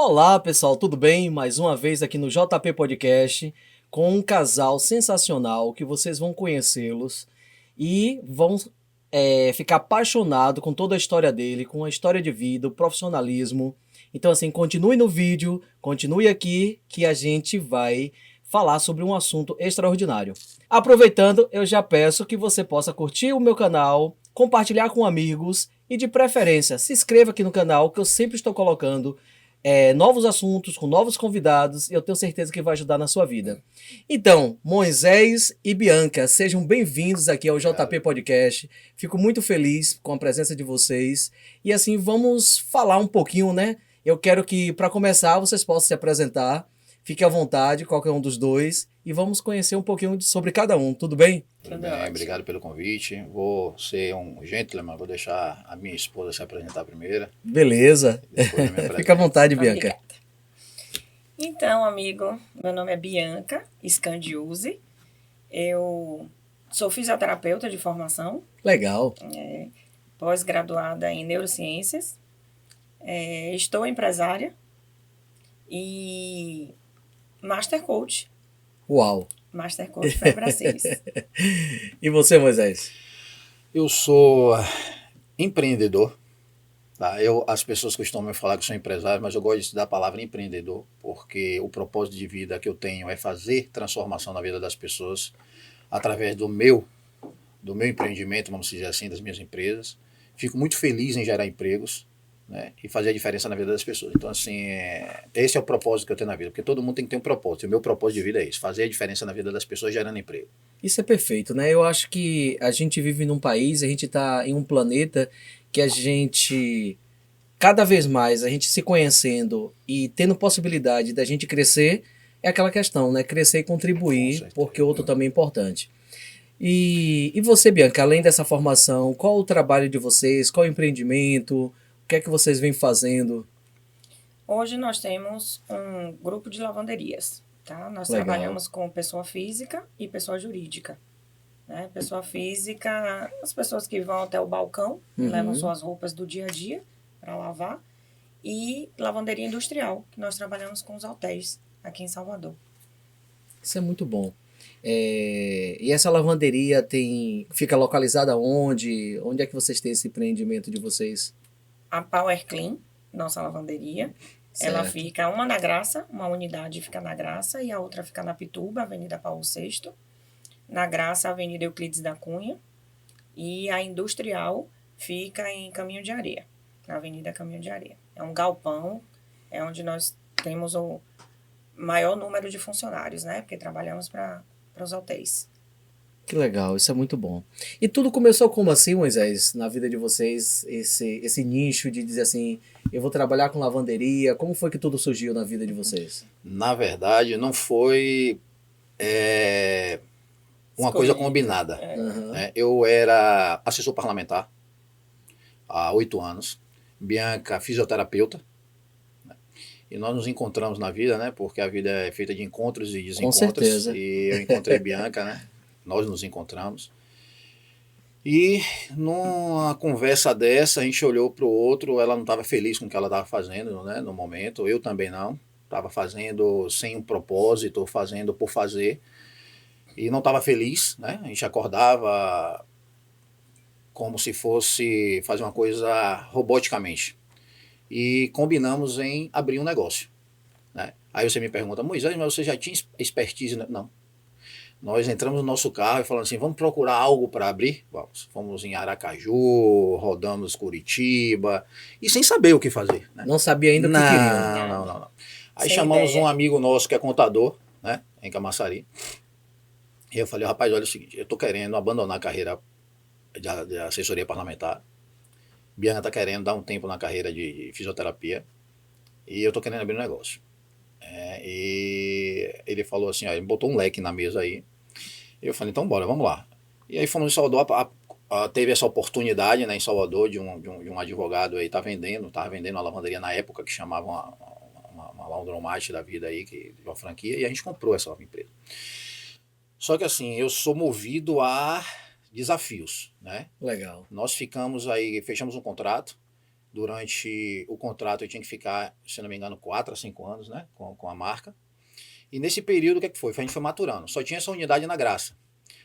Olá, pessoal, tudo bem? Mais uma vez aqui no JP Podcast com um casal sensacional que vocês vão conhecê-los e vão ficar apaixonados com toda a história dele, com a história de vida, o profissionalismo. Então, assim, continue no vídeo, continue aqui que a gente vai falar sobre um assunto extraordinário. Aproveitando, eu já peço que você possa curtir o meu canal, compartilhar com amigos e, de preferência, se inscreva aqui no canal que eu sempre estou colocando novos assuntos, com novos convidados, e eu tenho certeza que vai ajudar na sua vida. Então, Moisés e Bianca, sejam bem-vindos aqui ao JP Podcast. Fico muito feliz com a presença de vocês. E assim, vamos falar um pouquinho, né? Eu quero que, para começar, vocês possam se apresentar. Fique à vontade, qualquer um dos dois, e vamos conhecer um pouquinho sobre cada um, tudo bem? Tudo bem, obrigado pelo convite. Vou ser um gentleman, vou deixar a minha esposa se apresentar primeiro. Beleza. Fica à vontade, Bianca. Obrigada. Então, amigo, meu nome é Bianca Scandiuzzi. Eu sou fisioterapeuta de formação. Legal. Pós-graduada em neurociências. Estou empresária e Master Coach. Uau. Master Coach Febracis. E você, Moisés? Eu sou empreendedor. Tá? As pessoas costumam me falar que sou empresário, mas eu gosto da palavra empreendedor, porque o propósito de vida que eu tenho é fazer transformação na vida das pessoas através do meu empreendimento, vamos dizer assim, das minhas empresas. Fico muito feliz em gerar empregos, né, e fazer a diferença na vida das pessoas. Então, assim, esse é o propósito que eu tenho na vida, porque todo mundo tem que ter um propósito, e o meu propósito de vida é isso, fazer a diferença na vida das pessoas gerando emprego. Isso é perfeito, né? Eu acho que a gente vive num país, a gente está em um planeta que a gente, cada vez mais, a gente se conhecendo e tendo possibilidade da gente crescer, é aquela questão, né? Crescer e contribuir, porque o outro também é importante. E você, Bianca, além dessa formação, qual o trabalho de vocês? Qual o empreendimento? O que é que vocês vêm fazendo? Hoje nós temos um grupo de lavanderias, tá? Nós Legal. trabalhamos com pessoa física e pessoa jurídica. Né? Pessoa física, as pessoas que vão até o balcão, levam suas roupas do dia a dia para lavar. E lavanderia industrial, que nós trabalhamos com os hotéis aqui em Salvador. Isso é muito bom. E essa lavanderia fica localizada onde? Onde é que vocês têm esse empreendimento de vocês? A Power Clean, nossa lavanderia, ela fica uma na Graça, uma unidade fica na Graça e a outra fica na Pituba, Avenida Paulo VI. Na Graça, Avenida Euclides da Cunha. E a Industrial fica em Caminho de Areia, na Avenida Caminho de Areia. É um galpão, é onde nós temos o maior número de funcionários, né? Porque trabalhamos para os hotéis. Que legal, isso é muito bom. E tudo começou como assim, Moisés, na vida de vocês, esse nicho de dizer assim, eu vou trabalhar com lavanderia, como foi que tudo surgiu na vida de vocês? Na verdade, não foi uma coisa combinada. Né? Eu era assessor parlamentar há 8 anos, Bianca fisioterapeuta, né? E nós nos encontramos na vida, né? Porque a vida é feita de encontros e desencontros. Com certeza. E eu encontrei Bianca, né? Nós nos encontramos. E numa conversa dessa, a gente olhou para o outro, ela não estava feliz com o que ela estava fazendo, né, no momento, eu também não. Estava fazendo sem um propósito, fazendo por fazer. E não estava feliz, né? A gente acordava como se fosse fazer uma coisa roboticamente. E combinamos em abrir um negócio. Né? Aí você me pergunta, Moisés, mas você já tinha expertise? Não. Nós entramos no nosso carro e falamos assim, vamos procurar algo para abrir? Vamos. Fomos em Aracaju, rodamos Curitiba, e sem saber o que fazer. Né? Não sabia ainda o que queria. Não. Aí chamamos um amigo nosso que é contador, né, em Camaçari. E eu falei, rapaz, olha o seguinte, eu estou querendo abandonar a carreira de assessoria parlamentar. Bianca está querendo dar um tempo na carreira de fisioterapia. E eu estou querendo abrir um negócio. E ele falou assim, ó, ele botou um leque na mesa aí. Eu falei, então bora, vamos lá. E aí fomos em Salvador, teve essa oportunidade, né, em Salvador de um advogado aí, tava vendendo uma lavanderia na época que chamava uma laundromat da vida aí, de uma franquia, e a gente comprou essa empresa. Só que assim, eu sou movido a desafios, né? Legal. Nós ficamos aí, fechamos um contrato, Durante o contrato eu tinha que ficar, se não me engano, 4 a 5 anos, né? Com a marca. E nesse período, o que foi? A gente foi maturando. Só tinha essa unidade na Graça.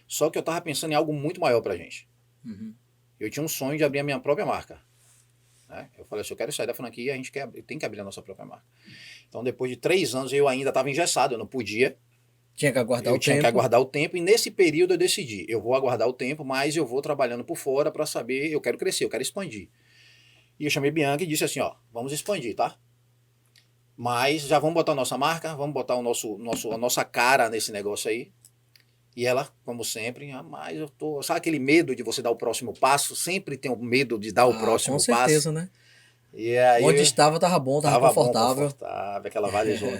Só que eu estava pensando em algo muito maior pra gente. Uhum. Eu tinha um sonho de abrir a minha própria marca. Né? Eu falei assim, eu quero sair da franquia, a gente tem que abrir a nossa própria marca. Então, depois de 3 anos, eu ainda estava engessado, eu não podia. Tinha que aguardar o tempo. Eu tinha que aguardar o tempo, e nesse período eu decidi, eu vou aguardar o tempo, mas eu vou trabalhando por fora para saber, eu quero crescer, eu quero expandir. E eu chamei Bianca e disse assim, ó, vamos expandir, tá? Mas já vamos botar a nossa marca, vamos botar a nossa cara nesse negócio aí. E ela, como sempre, mas eu tô... Sabe aquele medo de você dar o próximo passo? Sempre tem o medo de dar o próximo passo. Com certeza, né? E aí, onde estava, tava bom, tava confortável. Aquela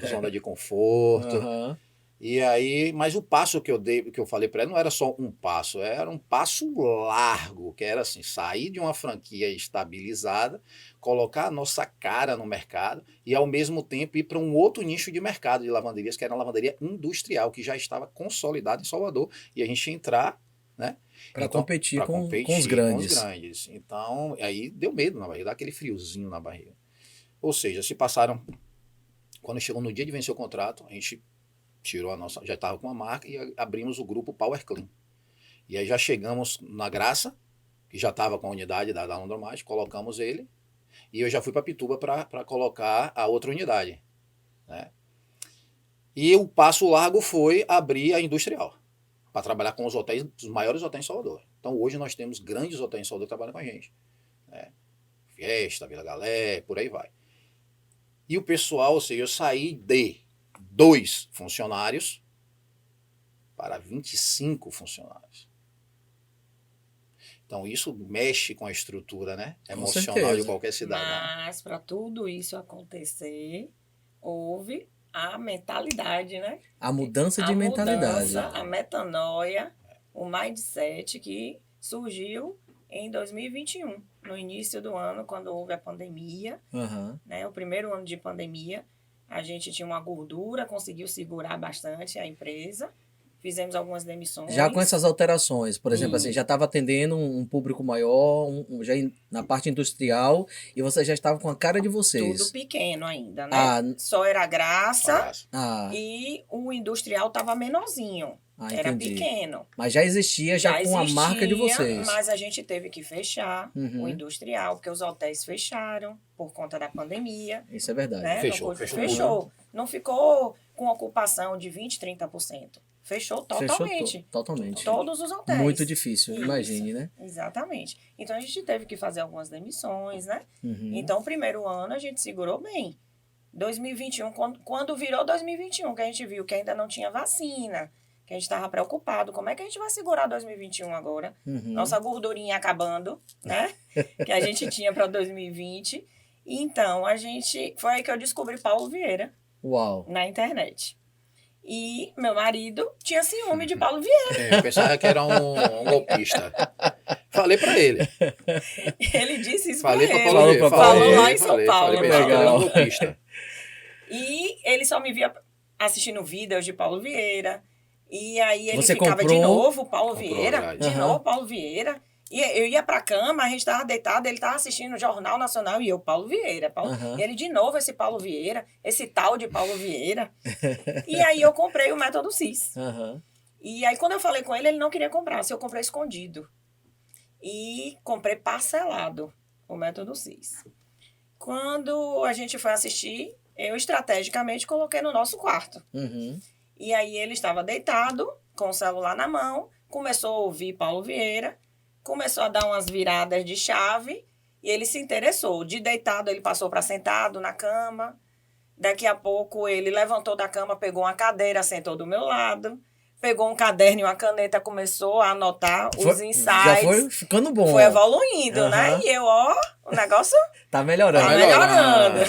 zona de conforto. Uhum. E aí, mas o passo que eu dei, que eu falei para ela, não era só um passo, era um passo largo, que era assim, sair de uma franquia estabilizada, colocar a nossa cara no mercado e ao mesmo tempo ir para um outro nicho de mercado de lavanderias, que era uma lavanderia industrial, que já estava consolidada em Salvador, e a gente entrar, né? Para Então, competir, pra com competir os grandes. Então, aí deu medo na barriga, dá aquele friozinho na barriga. Ou seja, se passaram, quando chegou no dia de vencer o contrato, a gente tirou a nossa, já estava com a marca e abrimos o grupo Power Clean. E aí já chegamos na Graça, que já estava com a unidade da Laundromat, colocamos ele, e eu já fui para Pituba para colocar a outra unidade. Né? E o passo largo foi abrir a industrial, para trabalhar com os hotéis, os maiores hotéis em Salvador. Então hoje nós temos grandes hotéis em Salvador que trabalham com a gente. Né? Fiesta, Vila Galé, por aí vai. E o pessoal, ou seja, eu saí de 2 funcionários para 25 funcionários. Então, isso mexe com a estrutura, né? Emocional de qualquer cidade. Mas, para tudo isso acontecer, houve a mentalidade, né? A mudança de mentalidade. A metanoia, o mindset que surgiu em 2021, no início do ano, quando houve a pandemia, né? O primeiro ano de pandemia. A gente tinha uma gordura, conseguiu segurar bastante a empresa. Fizemos algumas demissões. Já com essas alterações, por exemplo, assim, já estava atendendo um público maior, já na parte industrial, e você já estava com a cara de vocês. Tudo pequeno ainda, né? Só era Graça e o industrial estava menorzinho. Era pequeno. Mas já existia com a marca de vocês. Mas a gente teve que fechar o industrial, porque os hotéis fecharam por conta da pandemia. Isso é verdade. Né? Fechou. Não ficou com ocupação de 20%, 30%. Fechou totalmente. Fechou totalmente. Todos os hotéis. Muito difícil, imagine, né? Exatamente. Então a gente teve que fazer algumas demissões, né? Então, o primeiro ano a gente segurou bem. 2021, quando virou 2021, que a gente viu que ainda não tinha vacina, que a gente estava preocupado, como é que a gente vai segurar 2021 agora? Nossa gordurinha acabando, né? Que a gente tinha para 2020. Então, foi aí que eu descobri Paulo Vieira. Uau. Na internet. E meu marido tinha ciúme de Paulo Vieira. Eu pensava que era um golpista. Falei pra ele. Ele disse isso falei pra ele. Falou lá em São Paulo. Falei pra ele que era um golpista. E ele só me via assistindo vídeos de Paulo Vieira. E aí ele Você ficava comprou? de novo Paulo Vieira. De novo Paulo Vieira. E eu ia pra cama, a gente tava deitado, ele tava assistindo o Jornal Nacional e eu, Paulo Vieira. E ele, de novo, esse Paulo Vieira, esse tal de Paulo Vieira. E aí eu comprei o Método CIS. E aí quando eu falei com ele, ele não queria comprar, eu comprei escondido. E comprei parcelado o Método CIS. Quando a gente foi assistir, eu estrategicamente coloquei no nosso quarto. E aí ele estava deitado, com o celular na mão, começou a ouvir Paulo Vieira, começou a dar umas viradas de chave e ele se interessou. De deitado, ele passou para sentado na cama. Daqui a pouco, ele levantou da cama, pegou uma cadeira, sentou do meu lado. Pegou um caderno e uma caneta, começou a anotar os insights. Já foi ficando bom. Foi evoluindo, né? E eu, o negócio... Tá melhorando. Tá melhorando.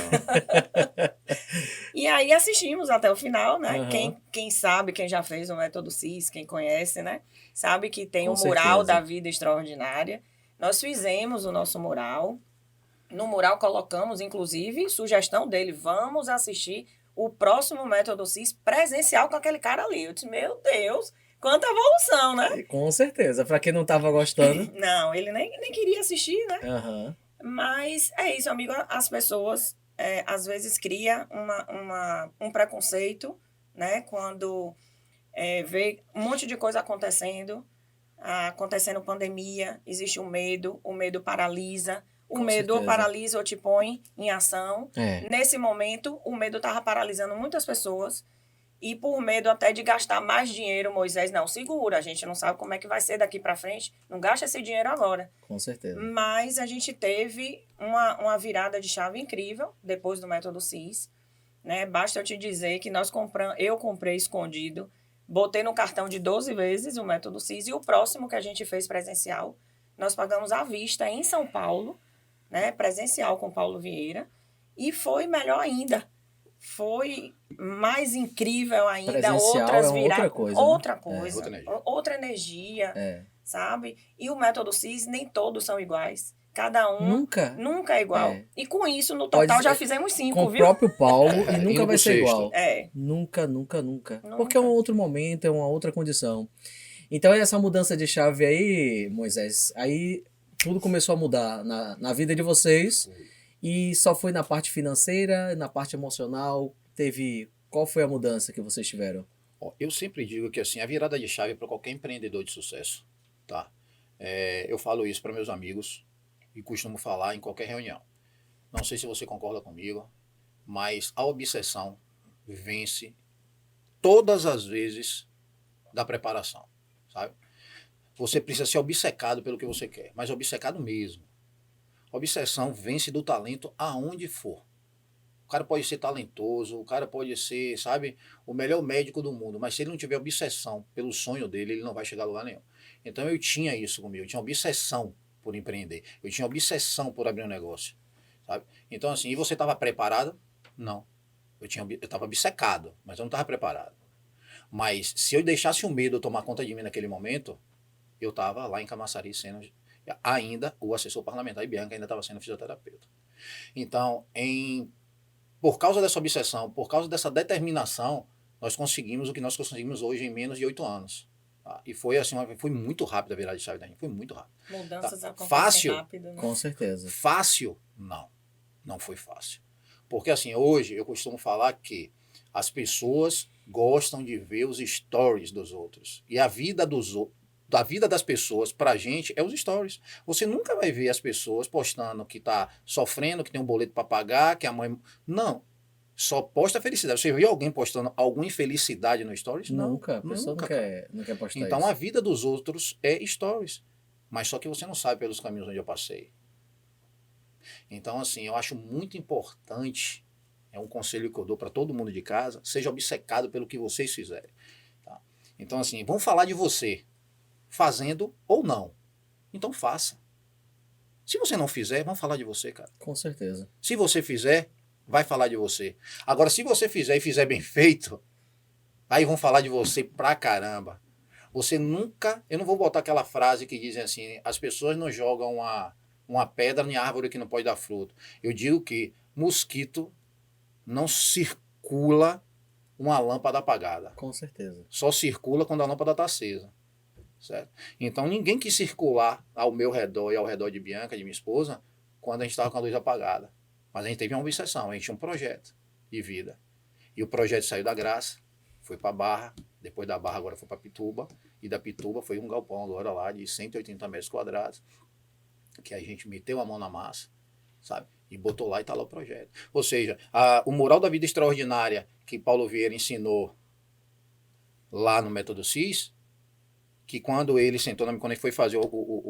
E aí assistimos até o final, né? Quem sabe, quem já fez o Método CIS, quem conhece, né? Sabe que tem o mural da vida extraordinária. Nós fizemos o nosso mural. No mural colocamos, inclusive, sugestão dele. Vamos assistir o próximo Método CIS presencial com aquele cara ali. Eu disse, meu Deus, quanta evolução, né? Com certeza. Pra quem não tava gostando. Não, ele nem queria assistir, né? Mas é isso, amigo. As pessoas às vezes criam um preconceito, né? Quando vê um monte de coisa acontecendo pandemia, existe o medo paralisa. O Com medo ou certeza. paralisa ou te põe em ação. É. Nesse momento, o medo estava paralisando muitas pessoas. E por medo até de gastar mais dinheiro, Moisés, não, segura, a gente não sabe como é que vai ser daqui para frente, não gasta esse dinheiro agora. Com certeza. Mas a gente teve uma virada de chave incrível depois do método CIS, né? Basta eu te dizer que eu comprei escondido, botei no cartão de 12 vezes o método CIS e o próximo que a gente fez presencial, nós pagamos à vista em São Paulo, né? Presencial com Paulo Vieira, e foi melhor ainda. Foi mais incrível ainda, Presencial outras é outra coisa, outra né? coisa, Outra energia. outra energia, É. sabe? E o método CIS, nem todos são iguais. Cada um Nunca é igual. é. E com isso, no total, Pode já ser fizemos 5, com o viu? próprio Paulo e nunca Indo vai pro ser sexto. igual. É. Nunca. Nunca. Porque é um outro momento, é uma outra condição. Então, essa mudança de chave aí, Moisés, aí tudo começou a mudar na vida de vocês e só foi na parte financeira, na parte emocional, Qual foi a mudança que vocês tiveram? Ó, eu sempre digo que assim, a virada de chave para qualquer empreendedor de sucesso, tá? Eu falo isso para meus amigos e costumo falar em qualquer reunião. Não sei se você concorda comigo, mas a obsessão vence todas as vezes da preparação, sabe? Você precisa ser obcecado pelo que você quer, mas obcecado mesmo. Obsessão vence do talento aonde for. O cara pode ser talentoso, o cara pode ser, sabe, o melhor médico do mundo, mas se ele não tiver obsessão pelo sonho dele, ele não vai chegar a lugar nenhum. Então eu tinha isso comigo, eu tinha obsessão por empreender, eu tinha obsessão por abrir um negócio, sabe? Então assim, e você estava preparado? Não. Eu estava obcecado, mas eu não estava preparado. Mas se eu deixasse o medo tomar conta de mim naquele momento, eu estava lá em Camaçari sendo ainda o assessor parlamentar, e Bianca ainda estava sendo fisioterapeuta. Então, por causa dessa obsessão, por causa dessa determinação, nós conseguimos o que nós conseguimos hoje em menos de 8 anos. Tá? E foi assim, foi muito rápido a virada de chave da gente, foi muito rápido. Mudanças acontecem Fácil? rápido, né? Com certeza. Fácil? Não, não foi fácil. Porque assim, hoje eu costumo falar que as pessoas gostam de ver os stories dos outros. E a vida das pessoas, pra gente, é os stories. Você nunca vai ver as pessoas postando que tá sofrendo, que tem um boleto para pagar, que a mãe... Não. Só posta felicidade. Você viu alguém postando alguma infelicidade no stories? Não. Nunca. A pessoa nunca, não quer postar então isso. a vida dos outros é stories. Mas só que você não sabe pelos caminhos onde eu passei. Então, assim, eu acho muito importante, é um conselho que eu dou para todo mundo de casa, seja obcecado pelo que vocês fizerem. Tá? Então, assim, vamos falar de você, fazendo ou não. Então faça. Se você não fizer, vão falar de você, cara. Com certeza. Se você fizer, vai falar de você. Agora, se você fizer e fizer bem feito, aí vão falar de você pra caramba. Você nunca... Eu não vou botar aquela frase que dizem assim, as pessoas não jogam uma pedra em árvore que não pode dar fruto. Eu digo que mosquito não circula uma lâmpada apagada. Com certeza. Só circula quando a lâmpada está acesa. Certo? Então ninguém quis circular ao meu redor e ao redor de Bianca, de minha esposa, quando a gente estava com a luz apagada. Mas a gente teve uma obsessão, a gente tinha um projeto de vida. E o projeto saiu da Graça, foi para Barra, depois da Barra agora foi para Pituba, e da Pituba foi um galpão agora lá de 180 metros quadrados, que a gente meteu a mão na massa, sabe? E botou lá e está lá o projeto. Ou seja, o Mural da Vida Extraordinária que Paulo Vieira ensinou lá no Método CIS, que quando ele sentou, quando ele foi fazer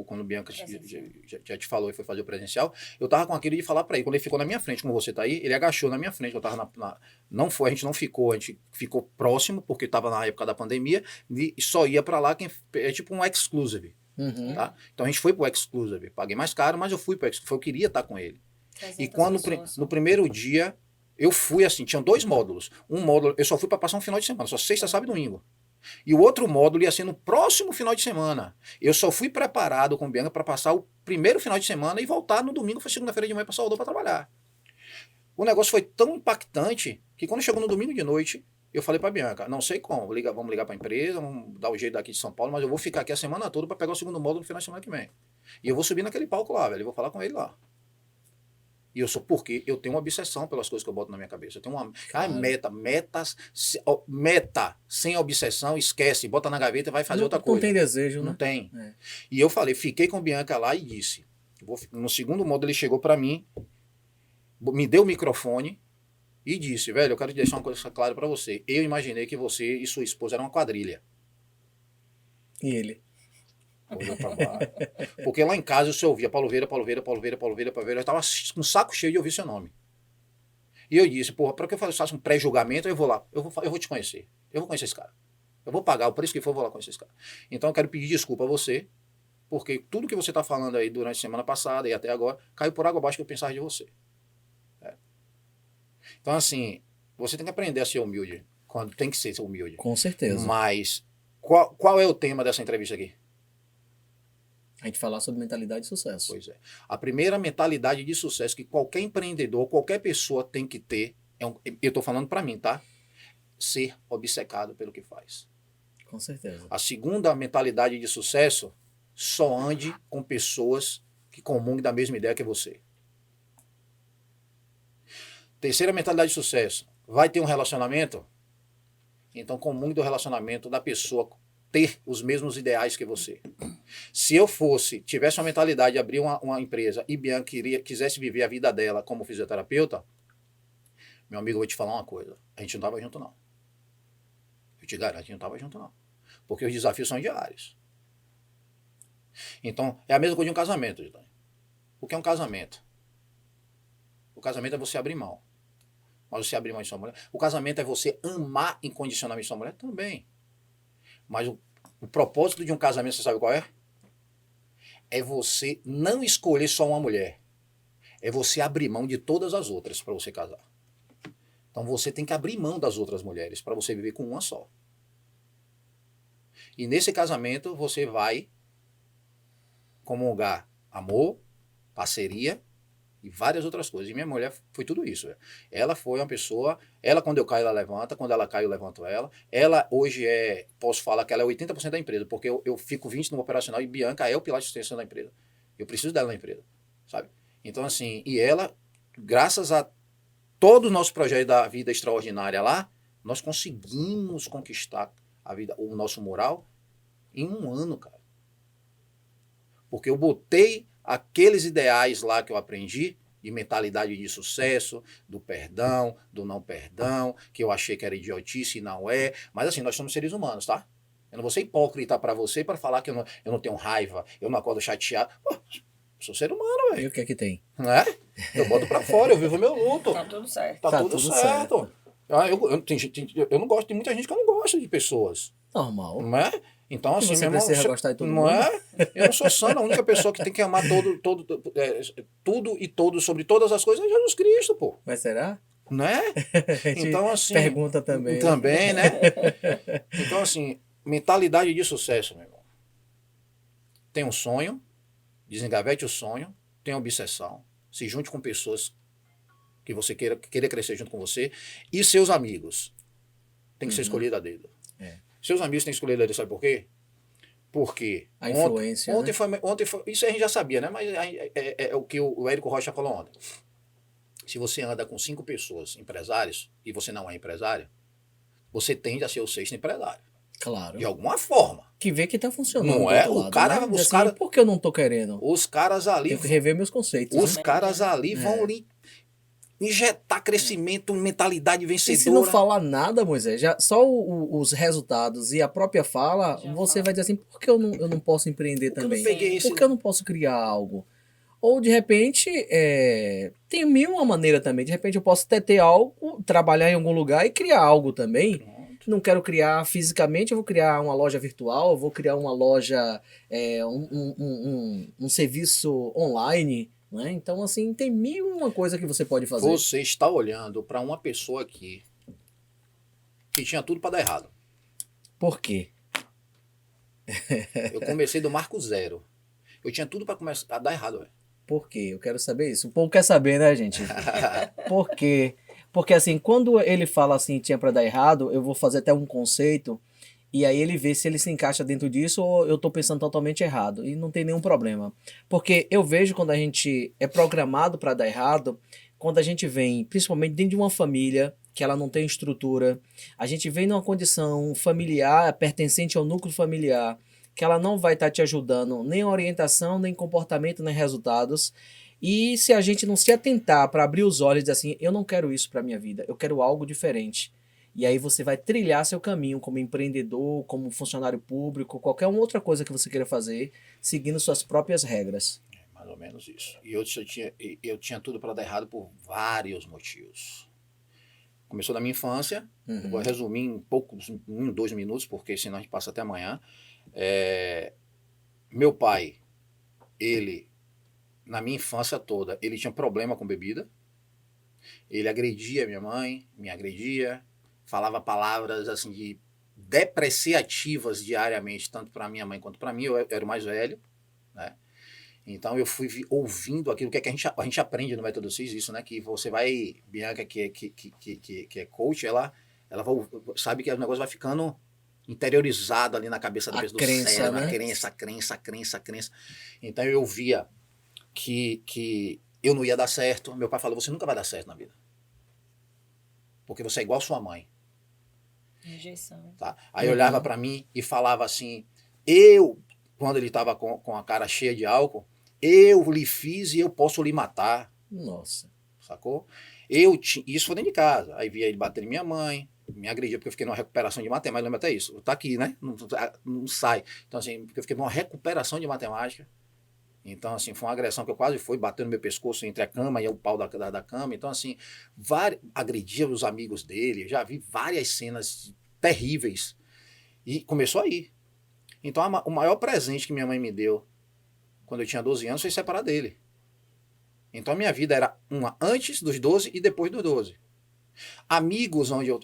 quando o Bianca já te falou, ele foi fazer o presencial, eu tava com aquilo de falar para ele, quando ele ficou na minha frente, como você tá aí, ele agachou na minha frente, eu tava não foi, a gente ficou próximo, porque tava na época da pandemia, e só ia para lá é tipo um exclusive, tá? Então a gente foi pro exclusive, paguei mais caro, mas eu fui pro exclusive, eu queria estar com ele. E quando no primeiro dia, eu fui assim, tinham 2 módulos, um módulo, eu só fui para passar um final de semana, só sexta, sábado e domingo. E o outro módulo ia ser no próximo final de semana. Eu só fui preparado com Bianca para passar o primeiro final de semana e voltar no domingo, foi segunda-feira de manhã para Salvador para trabalhar. O negócio foi tão impactante que quando chegou no domingo de noite, eu falei para Bianca, não sei como, vamos ligar para a empresa, vamos dar o jeito daqui de São Paulo, mas eu vou ficar aqui a semana toda para pegar o segundo módulo no final de semana que vem. E eu vou subir naquele palco lá, velho, eu vou falar com ele lá. E eu sou porque eu tenho uma obsessão pelas coisas que eu boto na minha cabeça. Eu tenho uma Claro. meta sem obsessão, esquece, bota na gaveta e vai fazer outra coisa. Não tem desejo, Não né? tem. É. E eu falei, fiquei com Bianca lá e disse, no segundo modo ele chegou para mim, me deu o microfone e disse, velho, eu quero te deixar uma coisa clara para você. Eu imaginei que você e sua esposa eram uma quadrilha. E ele? Olhou pra baixo. Porque lá em casa eu só ouvia Paulo Vieira, Paulo Vieira, Paulo Vieira, Paulo Vieira, Paulo Vieira. Eu estava com um saco cheio de ouvir seu nome. E eu disse, porra, para que eu faça um pré-julgamento, eu vou lá, eu vou te conhecer. Eu vou conhecer esse cara. Eu vou pagar o preço que for, eu vou lá conhecer esse cara. Então eu quero pedir desculpa a você, porque tudo que você está falando aí durante a semana passada e até agora, caiu por água abaixo que eu pensava de você. É. Então, assim, você tem que aprender a ser humilde, quando tem que ser humilde. Com certeza. Mas, qual é o tema dessa entrevista aqui? A gente falar sobre mentalidade de sucesso. Pois é. A primeira mentalidade de sucesso que qualquer empreendedor, qualquer pessoa tem que ter, eu estou falando para mim, tá? Ser obcecado pelo que faz. Com certeza. A segunda mentalidade de sucesso, só ande com pessoas que comunguem da mesma ideia que você. Terceira mentalidade de sucesso, vai ter um relacionamento? Então comungue do relacionamento da pessoa ter os mesmos ideais que você. Se eu tivesse uma mentalidade de abrir uma empresa e Bianca quisesse viver a vida dela como fisioterapeuta, meu amigo, eu vou te falar uma coisa, a gente não estava junto não. Eu te garanto, a gente não estava junto não. Porque os desafios são diários. Então, é a mesma coisa de um casamento, Gitanni. O que é um casamento? O casamento é você abrir mão. Mas você abrir mão de sua mulher. O casamento é você amar incondicionalmente sua mulher também. Mas o propósito de um casamento, você sabe qual é? É você não escolher só uma mulher. É você abrir mão de todas as outras para você casar. Então você tem que abrir mão das outras mulheres para você viver com uma só. E nesse casamento você vai comungar amor, parceria e várias outras coisas. E minha mulher foi tudo isso. Ela foi uma pessoa, ela quando eu caio ela levanta, quando ela cai eu levanto ela. Ela hoje posso falar que ela é 80% da empresa, porque eu fico 20% no operacional e Bianca é o pilar de sustentação da empresa. Eu preciso dela na empresa, sabe? Então assim, e ela, graças a todo o nosso projeto da vida extraordinária lá, nós conseguimos conquistar a vida, o nosso moral em um ano, cara. Porque eu botei aqueles ideais lá que eu aprendi, de mentalidade de sucesso, do perdão, do não perdão, que eu achei que era idiotice e não é. Mas assim, nós somos seres humanos, tá? Eu não vou ser hipócrita para você para falar que eu não tenho raiva, eu não acordo chateado. Pô, eu sou ser humano, velho. E o que é que tem? Não é? Eu boto para fora, eu vivo meu luto. Tá tudo certo. Tá tudo certo. Eu não gosto, tem muita gente que eu não gosto de pessoas. Normal. Não é? Então, assim, você precisa gostar de todo não mundo. É? Eu não sou santo, a única pessoa que tem que amar tudo e todos sobre todas as coisas é Jesus Cristo, pô. Mas será? Não é? Então, assim. Pergunta também. Também, né? Então, assim, mentalidade de sucesso, meu irmão. Tem um sonho, desengavete o sonho, tem obsessão, se junte com pessoas que você queira crescer junto com você, e seus amigos. Tem que ser escolhido a dedo. Seus amigos têm que escolher a dedo, sabe por quê? Porque a influência, ontem foi, isso a gente já sabia, né? Mas é o que o Érico Rocha falou ontem. Se você anda com 5 pessoas empresários e você não é empresário, você tende a ser o 6º empresário. Claro. De alguma forma. Que vê que tá funcionando. Não é? Lado, né? Por que eu não tô querendo? Os caras ali. Tenho que rever meus conceitos. Os caras ali vão lhe injetar crescimento, mentalidade vencedora. E se não falar nada, Moisés, só os resultados e a própria fala, você vai dizer assim, por que eu não posso empreender também? Por que eu não posso criar algo? Ou, de repente, tem mil uma maneira também. De repente, eu posso até ter algo, trabalhar em algum lugar e criar algo também. Pronto. Não quero criar fisicamente, eu vou criar uma loja virtual, eu vou criar uma loja, um serviço online. Né? Então, assim, tem mil uma coisa que você pode fazer. Você está olhando para uma pessoa aqui que tinha tudo para dar errado. Por quê? Eu comecei do marco zero. Eu tinha tudo para começar a dar errado. Véio. Por quê? Eu quero saber isso. O povo quer saber, né, gente? Por quê? Porque, assim, quando ele fala assim, tinha para dar errado, eu vou fazer até um conceito E aí ele vê se ele se encaixa dentro disso ou eu estou pensando totalmente errado. E não tem nenhum problema. Porque eu vejo quando a gente é programado para dar errado, quando a gente vem, principalmente dentro de uma família que ela não tem estrutura, a gente vem numa condição familiar, pertencente ao núcleo familiar, que ela não vai estar te ajudando nem em orientação, nem em comportamento, nem em resultados. E se a gente não se atentar para abrir os olhos e dizer assim, eu não quero isso para minha vida, eu quero algo diferente. E aí você vai trilhar seu caminho como empreendedor, como funcionário público, qualquer outra coisa que você queira fazer, seguindo suas próprias regras. Mais ou menos isso. E eu tinha tudo para dar errado por vários motivos. Começou da minha infância, eu vou resumir em 2 minutos, porque senão a gente passa até amanhã. Meu pai, ele, na minha infância toda, ele tinha problema com bebida. Ele agredia minha mãe, me agredia, falava palavras assim de depreciativas diariamente, tanto para minha mãe quanto para mim. Eu era o mais velho, né? Então eu fui ouvindo aquilo que a gente aprende no Método CIS, isso, né? Que você vai, Bianca, que é coach, ela sabe que o negócio vai ficando interiorizado ali na cabeça da pessoa, do cérebro, né? A crença. Então eu via que eu não ia dar certo. Meu pai falou, você nunca vai dar certo na vida. Porque você é igual a sua mãe. Rejeição. Tá? Aí olhava para mim e falava assim, quando ele estava com a cara cheia de álcool, eu lhe fiz e eu posso lhe matar. Nossa. Sacou? Isso foi dentro de casa. Aí via ele bater em minha mãe, me agredia, porque eu fiquei numa recuperação de matemática, lembra até isso. Tá aqui, né? Não sai. Então, assim, eu fiquei numa recuperação de matemática. Então, assim, foi uma agressão que eu quase fui, batendo no meu pescoço entre a cama e o pau da cama. Então, assim, agredia os amigos dele. Já vi várias cenas terríveis. E começou aí. Então, o maior presente que minha mãe me deu quando eu tinha 12 anos foi separar dele. Então, a minha vida era uma antes dos 12 e depois dos 12. Amigos onde eu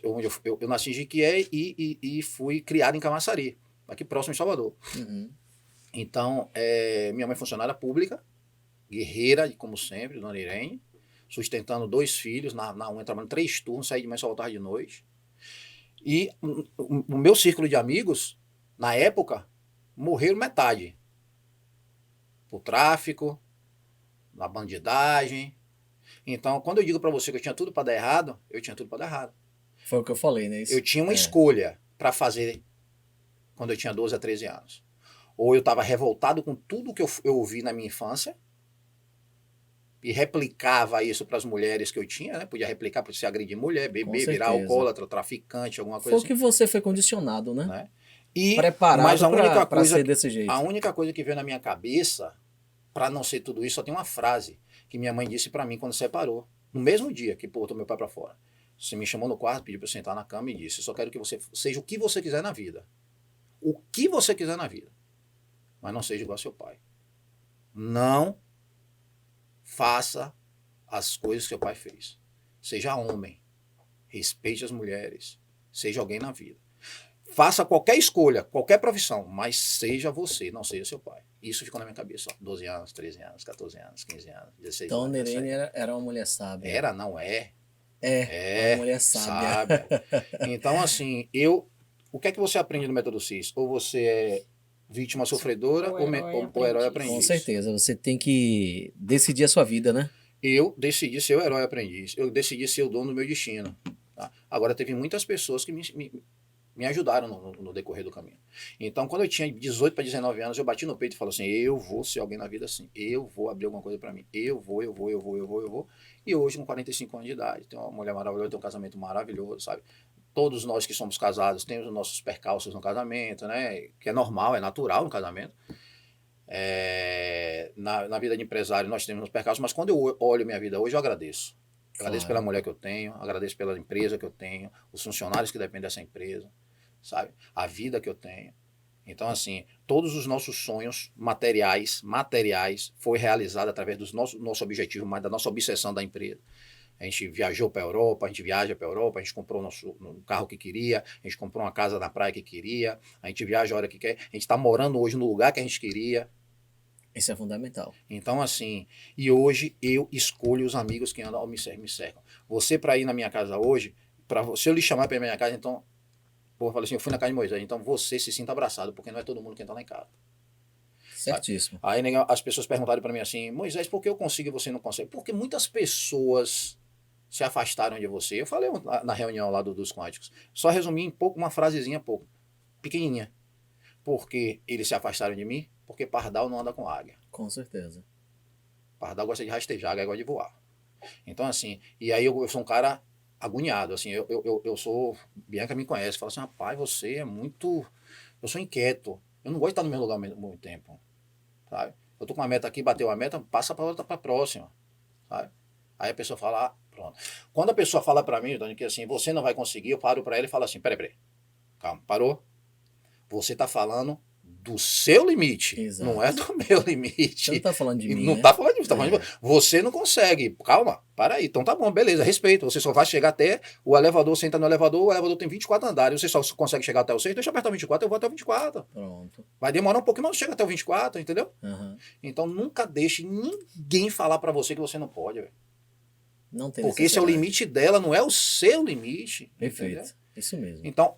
nasci em Jiquié e fui criado em Camaçari, aqui próximo de Salvador. Então, minha mãe é funcionária pública, guerreira, como sempre, dona Irene, sustentando 2 filhos, na unha trabalhando 3 turnos, saí de manhã só voltava de noite. E o meu círculo de amigos, na época, morreram metade. Por tráfico, na bandidagem. Então, quando eu digo para você que eu tinha tudo para dar errado, eu tinha tudo para dar errado. Foi o que eu falei, né? Eu tinha uma escolha para fazer quando eu tinha 12 a 13 anos. Ou eu estava revoltado com tudo que eu ouvi na minha infância e replicava isso para as mulheres que eu tinha, né? Podia replicar para se agredir mulher, beber, virar alcoólatra, traficante, alguma coisa assim. Foi o que você foi condicionado, né? E, preparado para ser desse jeito. A única coisa que veio na minha cabeça, para não ser tudo isso, só tem uma frase que minha mãe disse para mim quando separou. No mesmo dia que botou meu pai para fora. Você me chamou no quarto, pediu para eu sentar na cama e disse, eu só quero que você seja o que você quiser na vida. O que você quiser na vida. Mas não seja igual ao seu pai. Não faça as coisas que seu pai fez. Seja homem. Respeite as mulheres. Seja alguém na vida. Faça qualquer escolha, qualquer profissão, mas seja você, não seja seu pai. Isso ficou na minha cabeça. 12 anos, 13 anos, 14 anos, 15 anos, 16 então, anos. Então, Nerene era uma mulher sábia. Era, não é. Uma mulher sábia. Então, assim, o que é que você aprende no Método CIS? Ou você é vítima sofredora ou herói aprendiz? Com certeza, você tem que decidir a sua vida, né? Eu decidi ser o herói aprendiz. Eu decidi ser o dono do meu destino. Tá? Agora, teve muitas pessoas que me ajudaram no decorrer do caminho. Então, quando eu tinha 18 para 19 anos, eu bati no peito e falei assim, eu vou ser alguém na vida assim, eu vou abrir alguma coisa para mim, eu vou. E hoje, com 45 anos de idade, tenho uma mulher maravilhosa, tenho um casamento maravilhoso, sabe? Todos nós que somos casados temos os nossos percalços no casamento, né? Que é normal, é natural no casamento. Na vida de empresário nós temos os percalços, mas quando eu olho minha vida hoje, eu agradeço. Agradeço pela mulher que eu tenho, agradeço pela empresa que eu tenho, os funcionários que dependem dessa empresa, sabe? A vida que eu tenho. Então, assim, todos os nossos sonhos materiais foi realizado através do nosso objetivo, mas da nossa obsessão da empresa. A gente viajou para a Europa, a gente viaja para a Europa, a gente comprou o carro que queria, a gente comprou uma casa na praia que queria, a gente viaja a hora que quer, a gente está morando hoje no lugar que a gente queria. Isso é fundamental. Então, assim, e hoje eu escolho os amigos que andam me cercam. Você, para ir na minha casa hoje, se eu lhe chamar para ir na minha casa, então, Pô, eu falei assim, eu fui na casa de Moisés, então você se sinta abraçado, porque não é todo mundo que entra lá em casa. Certíssimo. Aí as pessoas perguntaram para mim assim, Moisés, por que eu consigo e você não consegue? Porque muitas pessoas se afastaram de você. Eu falei na reunião lá dos quânticos. Só resumi em pouco, uma frasezinha pouco, pequenininha. Porque eles se afastaram de mim, porque pardal não anda com águia. Com certeza. Pardal gosta de rastejar, águia gosta de voar. Então assim, e aí eu sou um cara agoniado, assim, eu sou, Bianca me conhece, fala assim, rapaz, você é muito, eu sou inquieto, eu não gosto de estar no meu lugar muito tempo, sabe? Eu tô com uma meta aqui, bateu a meta, passa para outra, para a próxima, sabe? Aí a pessoa fala, pronto. Quando a pessoa fala para mim, Dani, que assim, você não vai conseguir, eu paro para ela e falo assim, peraí, calma, parou? Você tá falando do seu limite, Exato. não é do meu limite. Você não tá falando de mim, Não né? tá falando de mim, tá falando de você. Você não consegue. Calma, para aí. Então tá bom, beleza, respeito. Você só vai chegar até o elevador, você entra no elevador, o elevador tem 24 andares, você só consegue chegar até o 6, deixa eu apertar o 24, eu vou até o 24. Pronto. Vai demorar um pouquinho, mas chega até o 24, entendeu? Uhum. Então nunca deixe ninguém falar para você que você não pode, velho. Não tem Porque esse é o limite dela, não é o seu limite. Perfeito. Entendeu? Isso mesmo. Então,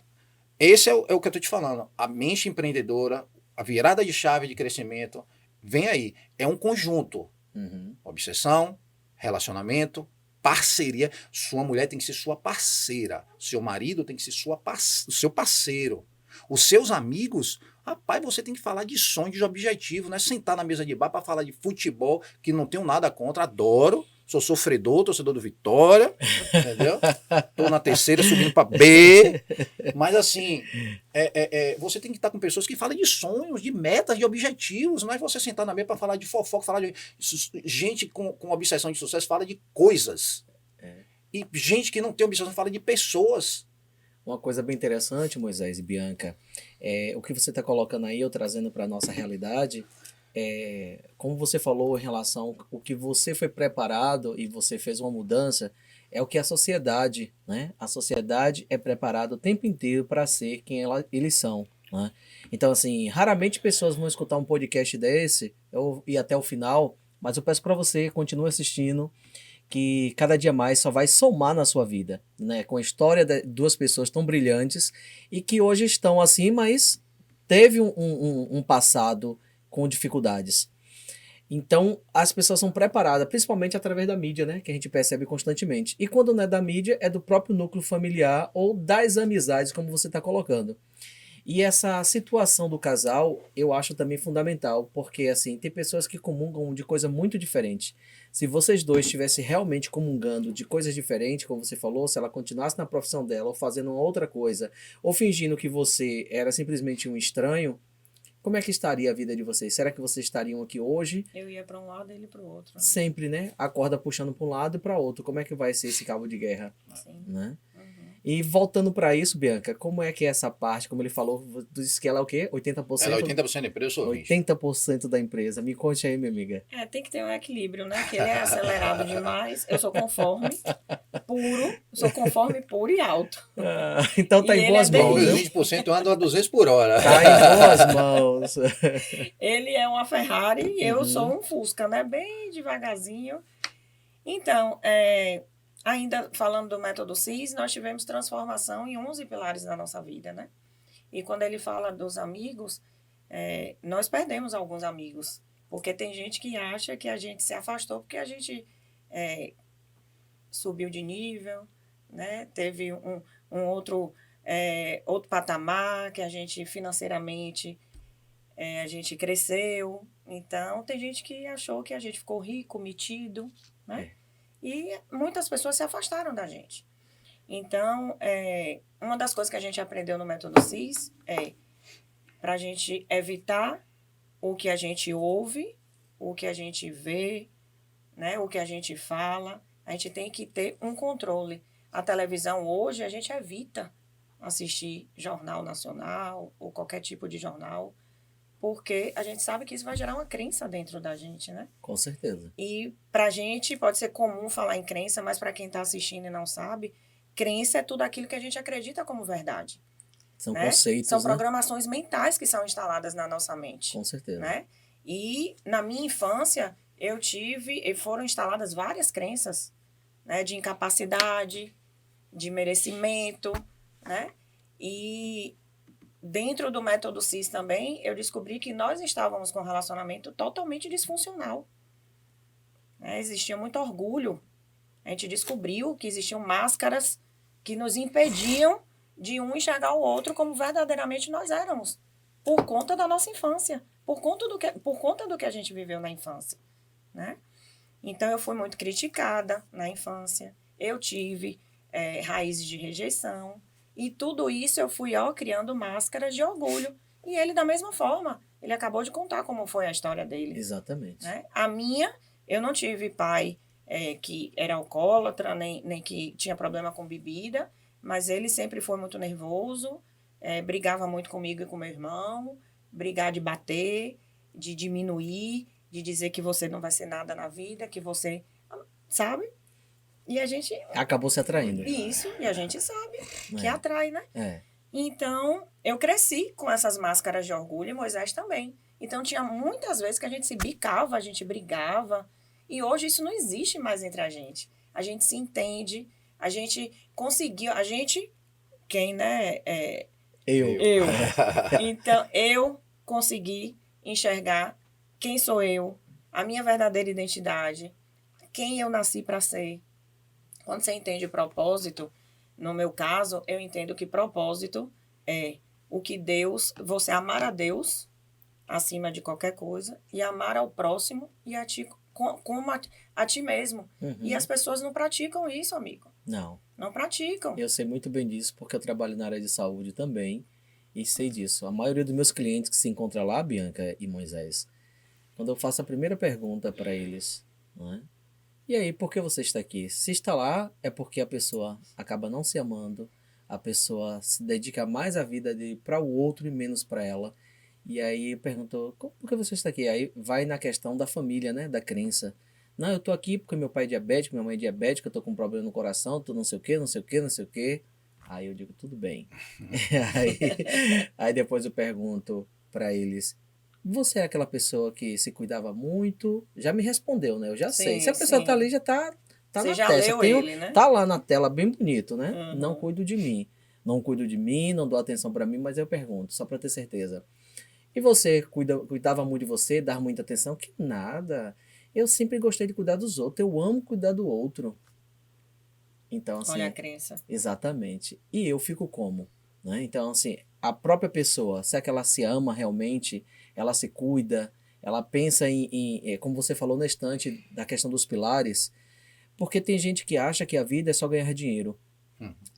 esse é o que eu tô te falando. A mente empreendedora, a virada de chave de crescimento, vem aí. É um conjunto. Uhum. Obsessão, relacionamento, parceria. Sua mulher tem que ser sua parceira. Seu marido tem que ser o seu parceiro. Os seus amigos, rapaz, você tem que falar de sonho, de objetivo, não é sentar na mesa de bar para falar de futebol, que não tenho nada contra, adoro. Sou sofredor, torcedor do Vitória, entendeu? Tô na terceira, subindo para B. Mas assim, você tem que estar com pessoas que falam de sonhos, de metas, de objetivos. Não é você sentar na mesa para falar de fofoca, falar de... Gente com obsessão de sucesso fala de coisas. E gente que não tem obsessão fala de pessoas. Uma coisa bem interessante, Moisés e Bianca, o que você está colocando aí, eu trazendo para a nossa realidade, como você falou em relação ao que você foi preparado e você fez uma mudança, é o que a sociedade, né? A sociedade é preparada o tempo inteiro para ser quem eles são, né? Então, assim, raramente pessoas vão escutar um podcast desse e até o final, mas eu peço para você, continue assistindo, que cada dia mais só vai somar na sua vida, né? Com a história de duas pessoas tão brilhantes e que hoje estão assim, mas teve um passado com dificuldades. Então, as pessoas são preparadas, principalmente através da mídia, né? Que a gente percebe constantemente. E quando não é da mídia, é do próprio núcleo familiar ou das amizades, como você está colocando. E essa situação do casal, eu acho também fundamental, porque assim, tem pessoas que comungam de coisa muito diferente. Se vocês dois estivessem realmente comungando de coisas diferentes, como você falou, se ela continuasse na profissão dela, ou fazendo uma outra coisa, ou fingindo que você era simplesmente um estranho, como é que estaria a vida de vocês? Será que vocês estariam aqui hoje? Eu ia para um lado, ele para o outro. Né? Sempre, né? A corda puxando para um lado e para outro. Como é que vai ser esse cabo de guerra? Sim. Né? E voltando para isso, Bianca, como é que é essa parte? Como ele falou, disse que ela é o quê? 80%? Ela é 80% da empresa, eu sou 20%. 80% da empresa. Me conte aí, minha amiga. Tem que ter um equilíbrio, né? Que ele é acelerado demais. Eu sou conforme, puro e alto. Então tá em boas mãos, né? né? 20% eu ando a 200 por hora. Tá em boas mãos. Ele é uma Ferrari e eu sou um Fusca, né? Bem devagarzinho. Então, ainda falando do método CIS, nós tivemos transformação em 11 pilares da nossa vida, né? E quando ele fala dos amigos, nós perdemos alguns amigos. Porque tem gente que acha que a gente se afastou porque a gente subiu de nível, né? Teve um outro patamar, que a gente financeiramente a gente cresceu. Então, tem gente que achou que a gente ficou rico, metido, né? E muitas pessoas se afastaram da gente. Então, uma das coisas que a gente aprendeu no método CIS é para a gente evitar o que a gente ouve, o que a gente vê, né? O que a gente fala. A gente tem que ter um controle. A televisão hoje, a gente evita assistir jornal nacional ou qualquer tipo de jornal, porque a gente sabe que isso vai gerar uma crença dentro da gente, né? Com certeza. E pra gente pode ser comum falar em crença, mas para quem está assistindo e não sabe, crença é tudo aquilo que a gente acredita como verdade. São né? conceitos, São né? programações mentais que são instaladas na nossa mente. Com certeza. Né? E na minha infância, foram instaladas várias crenças, né? De incapacidade, de merecimento, né? E dentro do método CIS também, eu descobri que nós estávamos com um relacionamento totalmente disfuncional. Existia muito orgulho. A gente descobriu que existiam máscaras que nos impediam de um enxergar o outro como verdadeiramente nós éramos, por conta da nossa infância, por conta do que a gente viveu na infância, né? Então, eu fui muito criticada na infância, eu tive raízes de rejeição, e tudo isso eu fui criando máscaras de orgulho. E ele, da mesma forma, ele acabou de contar como foi a história dele. Exatamente. Né? A minha, eu não tive pai que era alcoólatra, nem que tinha problema com bebida, mas ele sempre foi muito nervoso, brigava muito comigo e com meu irmão, brigar de bater, de diminuir, de dizer que você não vai ser nada na vida, que você... Sabe? E a gente... Acabou se atraindo. Isso, e a gente sabe que atrai, né? É. Então, eu cresci com essas máscaras de orgulho e Moisés também. Então, tinha muitas vezes que a gente se bicava, a gente brigava. E hoje isso não existe mais entre a gente. A gente se entende, a gente conseguiu, a gente... Quem, né? Eu. Então, eu consegui enxergar quem sou eu, a minha verdadeira identidade, quem eu nasci para ser. Quando você entende propósito, no meu caso, eu entendo que propósito é o que Deus, você amar a Deus acima de qualquer coisa e amar ao próximo e a ti como a ti mesmo. Uhum. E as pessoas não praticam isso, amigo. Não praticam. Eu sei muito bem disso porque eu trabalho na área de saúde também e sei disso. A maioria dos meus clientes que se encontram lá, Bianca e Moisés, quando eu faço a primeira pergunta para eles, não é? E aí, por que você está aqui? Se está lá, é porque a pessoa acaba não se amando, a pessoa se dedica mais à vida para o outro e menos para ela. E aí perguntou, por que você está aqui? Aí vai na questão da família, né? Da crença. Não, eu tô aqui porque meu pai é diabético, minha mãe é diabética, eu tô com um problema no coração, tô não sei o quê, não sei o quê, não sei o quê. Aí eu digo, tudo bem. aí depois eu pergunto para eles, você é aquela pessoa que se cuidava muito? Já me respondeu, né? Eu já sei. Se a pessoa tá ali, já tá você na já testa. Leu ele, né? Tá lá na tela bem bonito, né? Uhum. Não cuido de mim. Não cuido de mim, não dou atenção para mim, mas eu pergunto, só para ter certeza. E você cuidava muito de você, dava muita atenção? Que nada. Eu sempre gostei de cuidar dos outros. Eu amo cuidar do outro. Então, assim... Olha a crença. Exatamente. E eu fico como? Né? Então, assim, a própria pessoa, se é que ela se ama realmente, ela se cuida, ela pensa como você falou na estante, da questão dos pilares, porque tem gente que acha que a vida é só ganhar dinheiro.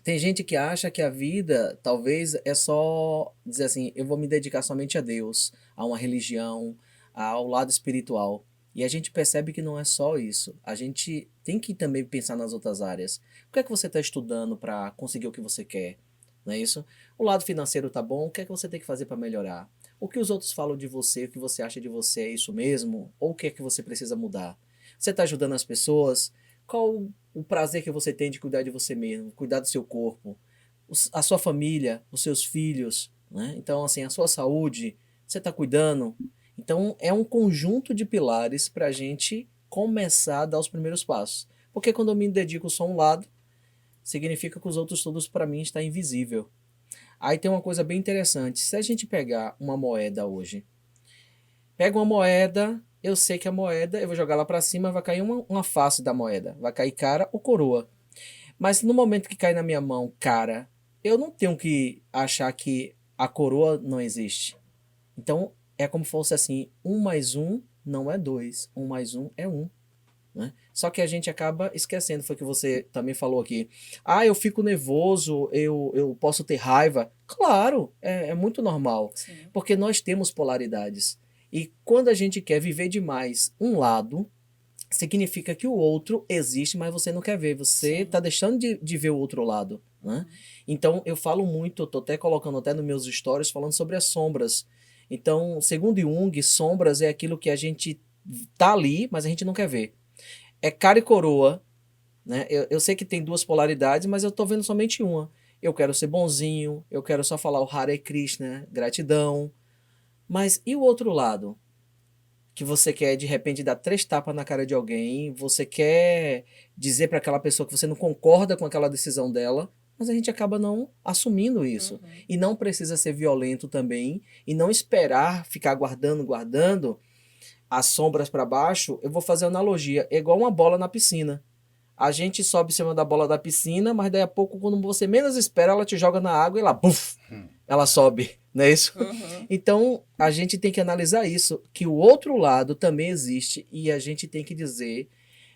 Tem gente que acha que a vida, talvez, é só dizer assim, eu vou me dedicar somente a Deus, a uma religião, ao lado espiritual. E a gente percebe que não é só isso. A gente tem que também pensar nas outras áreas. O que é que você está estudando para conseguir o que você quer? Não é isso? O lado financeiro tá bom, o que é que você tem que fazer para melhorar? O que os outros falam de você, o que você acha de você é isso mesmo? Ou o que é que você precisa mudar? Você está ajudando as pessoas? Qual o prazer que você tem de cuidar de você mesmo, cuidar do seu corpo, a sua família, os seus filhos, né? Então, assim, a sua saúde, você está cuidando? Então, é um conjunto de pilares para a gente começar a dar os primeiros passos. Porque quando eu me dedico só a um lado, significa que os outros todos para mim está invisível. Aí tem uma coisa bem interessante. Se a gente pegar uma moeda hoje, pega uma moeda, eu sei que a moeda, eu vou jogar lá para cima, vai cair uma face da moeda. Vai cair cara ou coroa. Mas no momento que cai na minha mão cara, eu não tenho que achar que a coroa não existe. Então, é como se fosse assim, 1 mais 1 não é 2, 1 mais 1 é 1. Né? Só que a gente acaba esquecendo, foi o que você também falou aqui. Ah, eu fico nervoso, eu posso ter raiva. Claro, é muito normal. Sim. Porque nós temos polaridades. E quando a gente quer viver demais um lado, significa que o outro existe, mas você não quer ver. Você está deixando de ver o outro lado. Né? Então, eu falo muito, estou até colocando até nos meus stories, falando sobre as sombras. Então, segundo Jung, sombras é aquilo que a gente tá ali, mas a gente não quer ver. É cara e coroa, né? Eu sei que tem duas polaridades, mas eu tô vendo somente uma. Eu quero ser bonzinho, eu quero só falar o Hare Krishna, gratidão. Mas e o outro lado? Que você quer, de repente, dar 3 tapas na cara de alguém, você quer dizer para aquela pessoa que você não concorda com aquela decisão dela, mas a gente acaba não assumindo isso. Uhum. E não precisa ser violento também, e não esperar ficar guardando as sombras para baixo. Eu vou fazer uma analogia, é igual uma bola na piscina. A gente sobe em cima da bola da piscina, mas daí a pouco, quando você menos espera, ela te joga na água e lá, buf, ela sobe, não é isso? Uhum. Então, a gente tem que analisar isso, que o outro lado também existe, e a gente tem que dizer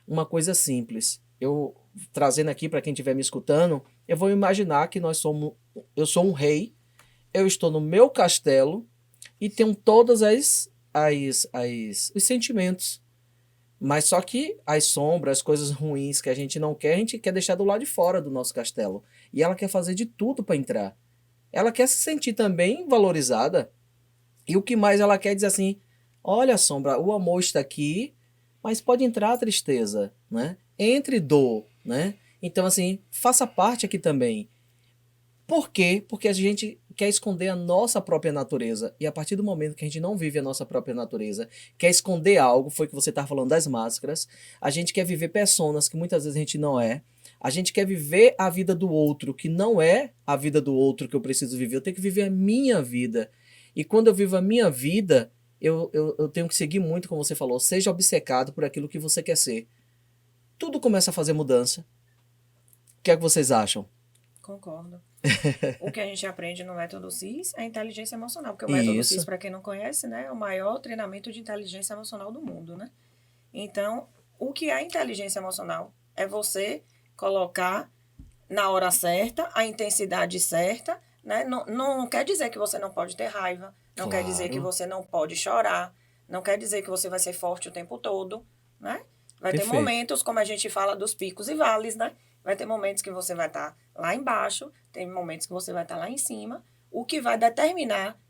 uma coisa simples. Eu, trazendo aqui para quem estiver me escutando, eu vou imaginar que eu sou um rei, eu estou no meu castelo e tenho todas os sentimentos. Mas só que as sombras, as coisas ruins que a gente não quer, a gente quer deixar do lado de fora do nosso castelo. E ela quer fazer de tudo para entrar. Ela quer se sentir também valorizada. E o que mais ela quer dizer assim: olha, sombra, o amor está aqui, mas pode entrar a tristeza, né? Entre dor, né? Então, assim, faça parte aqui também. Por quê? Porque a gente quer esconder a nossa própria natureza. E a partir do momento que a gente não vive a nossa própria natureza, quer esconder algo, foi que você estava falando das máscaras, a gente quer viver personas que muitas vezes a gente não é. A gente quer viver a vida do outro, que não é a vida do outro que eu preciso viver. Eu tenho que viver a minha vida. E quando eu vivo a minha vida, eu tenho que seguir muito, como você falou, seja obcecado por aquilo que você quer ser. Tudo começa a fazer mudança. O que é que vocês acham? Concordo. O que a gente aprende no método CIS é inteligência emocional, porque o método Isso. CIS, para quem não conhece, né, é o maior treinamento de inteligência emocional do mundo, né? Então, o que é inteligência emocional? É você colocar na hora certa, a intensidade certa, né? Não quer dizer que você não pode ter raiva, não quer dizer que Claro. você não pode chorar, não quer dizer que você vai ser forte o tempo todo, né? Vai ter Perfeito. momentos, como a gente fala, dos picos e vales, né? Vai ter momentos que você vai estar lá embaixo, tem momentos que você vai estar lá em cima. O que vai determinar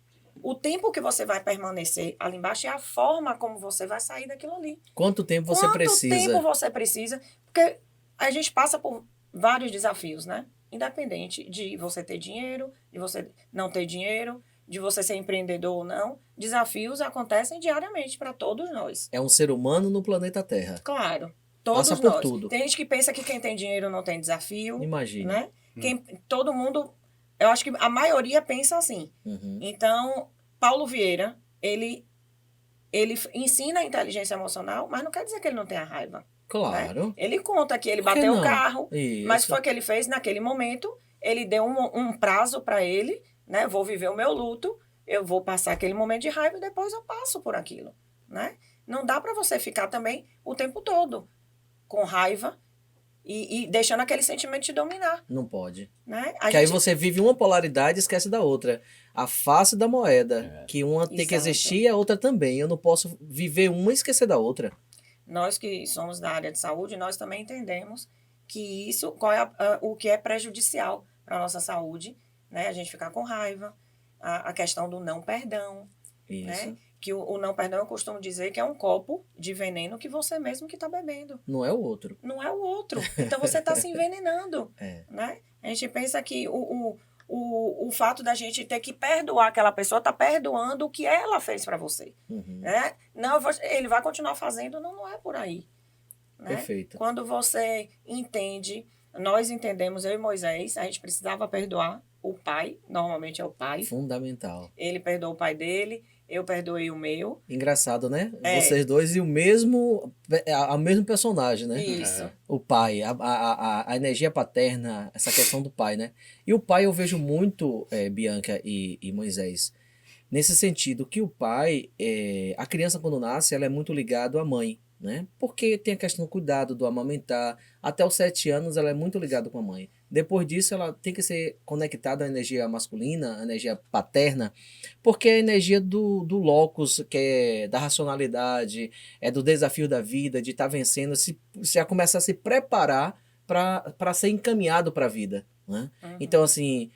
o tempo que você vai permanecer ali embaixo é a forma como você vai sair daquilo ali. Quanto tempo você Quanto precisa? tempo você precisa? Porque a gente passa por vários desafios, né? Independente de você ter dinheiro, de você não ter dinheiro, de você ser empreendedor ou não, desafios acontecem diariamente para todos nós. É um ser humano no planeta Terra. Claro, Passa todos por nós. tudo. Tem gente que pensa que quem tem dinheiro não tem desafio, Imagine. né? Todo mundo, eu acho que a maioria pensa assim. Uhum. Então, Paulo Vieira, ele ensina a inteligência emocional, mas não quer dizer que ele não tenha raiva. Claro. Né? Ele conta que ele Por que bateu o não? carro, Isso. mas foi o que ele fez naquele momento. Ele deu um prazo para ele, né? Vou viver o meu luto, eu vou passar aquele momento de raiva e depois eu passo por aquilo, né? Não dá para você ficar também o tempo todo com raiva e deixando aquele sentimento te dominar, Não pode. né? Porque aí você vive uma polaridade e esquece da outra. A face da moeda. Que uma tem que Exato. existir e a outra também. Eu não posso viver uma e esquecer da outra. Nós que somos da área de saúde, nós também entendemos que isso, o que é prejudicial para a nossa saúde, né? A gente ficar com raiva, a questão do não perdão, Isso. né? Que o não perdão, eu costumo dizer que é um copo de veneno que você mesmo que está bebendo. Não é o outro. Não é o outro. Então você está se envenenando. É. Né? A gente pensa que o fato da gente ter que perdoar aquela pessoa está perdoando o que ela fez para você. Uhum. Né? Não, ele vai continuar fazendo, não é por aí. Né? Perfeito. Quando você entende, nós entendemos, eu e Moisés, a gente precisava perdoar o pai, normalmente é o pai. Fundamental. Ele perdoou o pai dele, eu perdoei o meu. Engraçado, né? Vocês dois e o mesmo personagem, né? Isso. O pai, a energia paterna, essa questão do pai, né? E o pai eu vejo muito, Bianca e Moisés, nesse sentido que o pai, a criança quando nasce, ela é muito ligada à mãe, né? Porque tem a questão do cuidado, do amamentar. Até os 7 anos ela é muito ligada com a mãe. Depois disso ela tem que ser conectada à energia masculina, à energia paterna, porque é a energia do locus, que é da racionalidade, é do desafio da vida, de estar vencendo, se começar a se preparar para ser encaminhado para a vida, né? Uhum. Então, assim,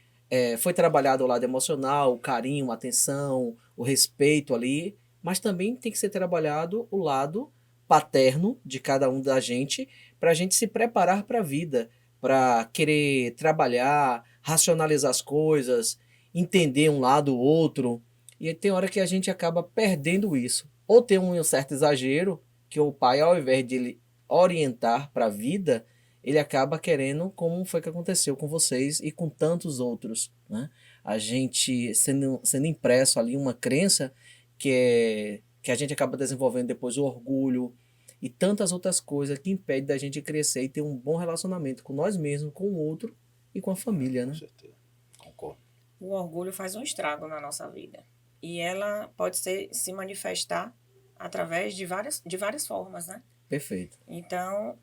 foi trabalhado o lado emocional, o carinho, a atenção, o respeito ali, mas também tem que ser trabalhado o lado paterno de cada um da gente, para a gente se preparar para a vida, para querer trabalhar, racionalizar as coisas, entender um lado ou outro. E tem hora que a gente acaba perdendo isso. Ou tem um certo exagero, que o pai, ao invés de ele orientar para a vida, ele acaba querendo, como foi que aconteceu com vocês e com tantos outros, né? A gente sendo impresso ali uma crença que a gente acaba desenvolvendo depois o orgulho e tantas outras coisas que impedem da gente crescer e ter um bom relacionamento com nós mesmos, com o outro e com a família, Com né? certeza. Concordo. O orgulho faz um estrago na nossa vida. E ela pode se manifestar através de várias formas, né? Perfeito. Então,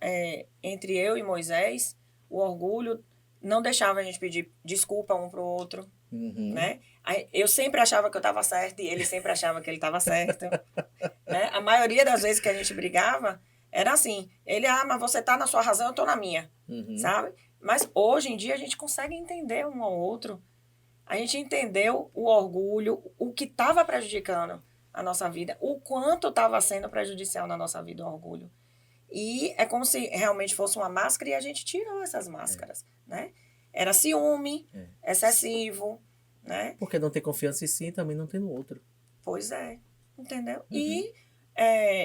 entre eu e Moisés, o orgulho não deixava a gente pedir desculpa um para o outro, Uhum. né? Eu sempre achava que eu estava certo e ele sempre achava que ele estava certo. Né? A maioria das vezes que a gente brigava era assim, ele, mas você tá na sua razão, eu tô na minha, Uhum. sabe? Mas hoje em dia a gente consegue entender um ao outro. A gente entendeu o orgulho, o que estava prejudicando a nossa vida, o quanto estava sendo prejudicial na nossa vida o orgulho. E é como se realmente fosse uma máscara e a gente tirou essas máscaras, né? Era ciúme, excessivo, né? Porque não tem confiança em si também não tem no outro. Pois é, entendeu? E,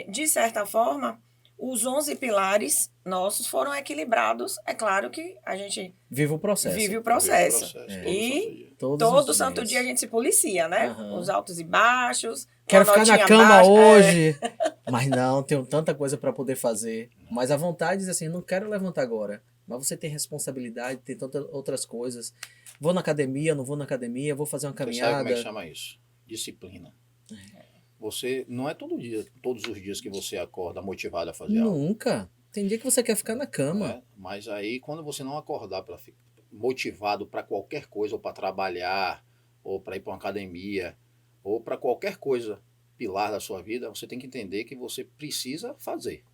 de certa forma, os 11 pilares nossos foram equilibrados. É claro que a gente Vive o processo. vive o processo. Todo E santo dia. todo os santo dias. dia a gente se policia, né? Aham. Os altos e baixos. Quero uma ficar na notinha cama baixa, hoje. Mas não, tenho tanta coisa para poder fazer. Mas a vontade diz assim, não quero levantar agora. Mas você tem responsabilidade, tem tantas outras coisas. Vou na academia, não vou na academia, vou fazer uma Você sabe caminhada. como é que chama isso? Disciplina. Você não é todos os dias que você acorda motivado a fazer algo. Nunca. Tem dia que você quer ficar na cama. Né? Mas aí, quando você não acordar motivado para qualquer coisa, ou para trabalhar, ou para ir para uma academia, ou para qualquer coisa pilar da sua vida, você tem que entender que você precisa fazer.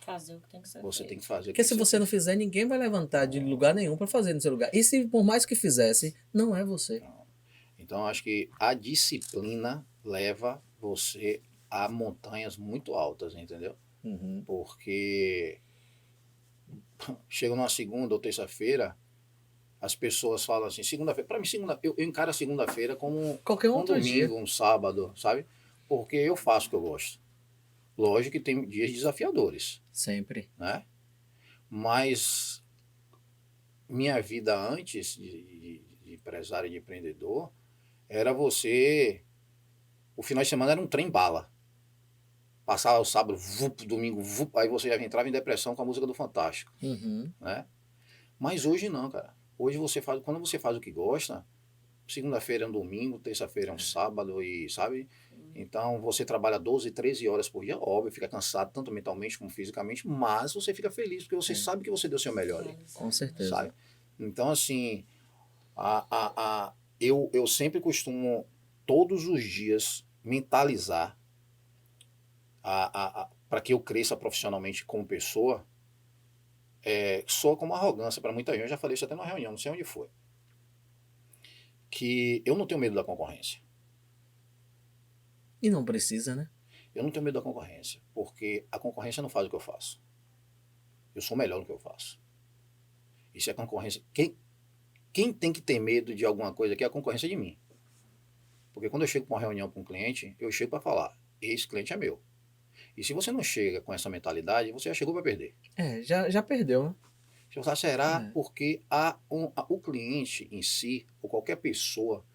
fazer o que tem que ser Você feito. tem que fazer. Porque se você não fizer, ninguém vai levantar de lugar nenhum para fazer no seu lugar. E se por mais que fizesse, não é você. Então, acho que a disciplina leva você a montanhas muito altas, entendeu? Uhum. Porque chega numa segunda ou terça-feira, as pessoas falam assim, segunda-feira, para mim, eu encaro a segunda-feira como Qualquer um outro domingo, dia. um sábado, sabe? Porque eu faço o que eu gosto. Lógico que tem dias desafiadores, Sempre. né? Mas minha vida antes de empresário e de empreendedor era você... O final de semana era um trem-bala. Passava o sábado, vup, domingo, vup, aí você já entrava em depressão com a música do Fantástico, Uhum. né? Mas hoje não, cara. Hoje quando você faz o que gosta, segunda-feira é um domingo, terça-feira é um sábado e, sabe? Então você trabalha 12, 13 horas por dia, óbvio, fica cansado tanto mentalmente como fisicamente, mas você fica feliz porque você sabe que você deu o seu melhor ali, Com certeza. sabe? Então, assim, eu sempre costumo todos os dias mentalizar para que eu cresça profissionalmente como pessoa, soa como arrogância para muita gente. Eu já falei isso até numa reunião, não sei onde foi. Que eu não tenho medo da concorrência. E não precisa, né? Eu não tenho medo da concorrência, porque a concorrência não faz o que eu faço. Eu sou melhor no que eu faço. E se a concorrência... Quem tem que ter medo de alguma coisa aqui é a concorrência de mim. Porque quando eu chego para uma reunião com um cliente, eu chego para falar, esse cliente é meu. E se você não chega com essa mentalidade, você já chegou para perder. Já perdeu, né? Se você será porque o cliente em si, ou qualquer pessoa,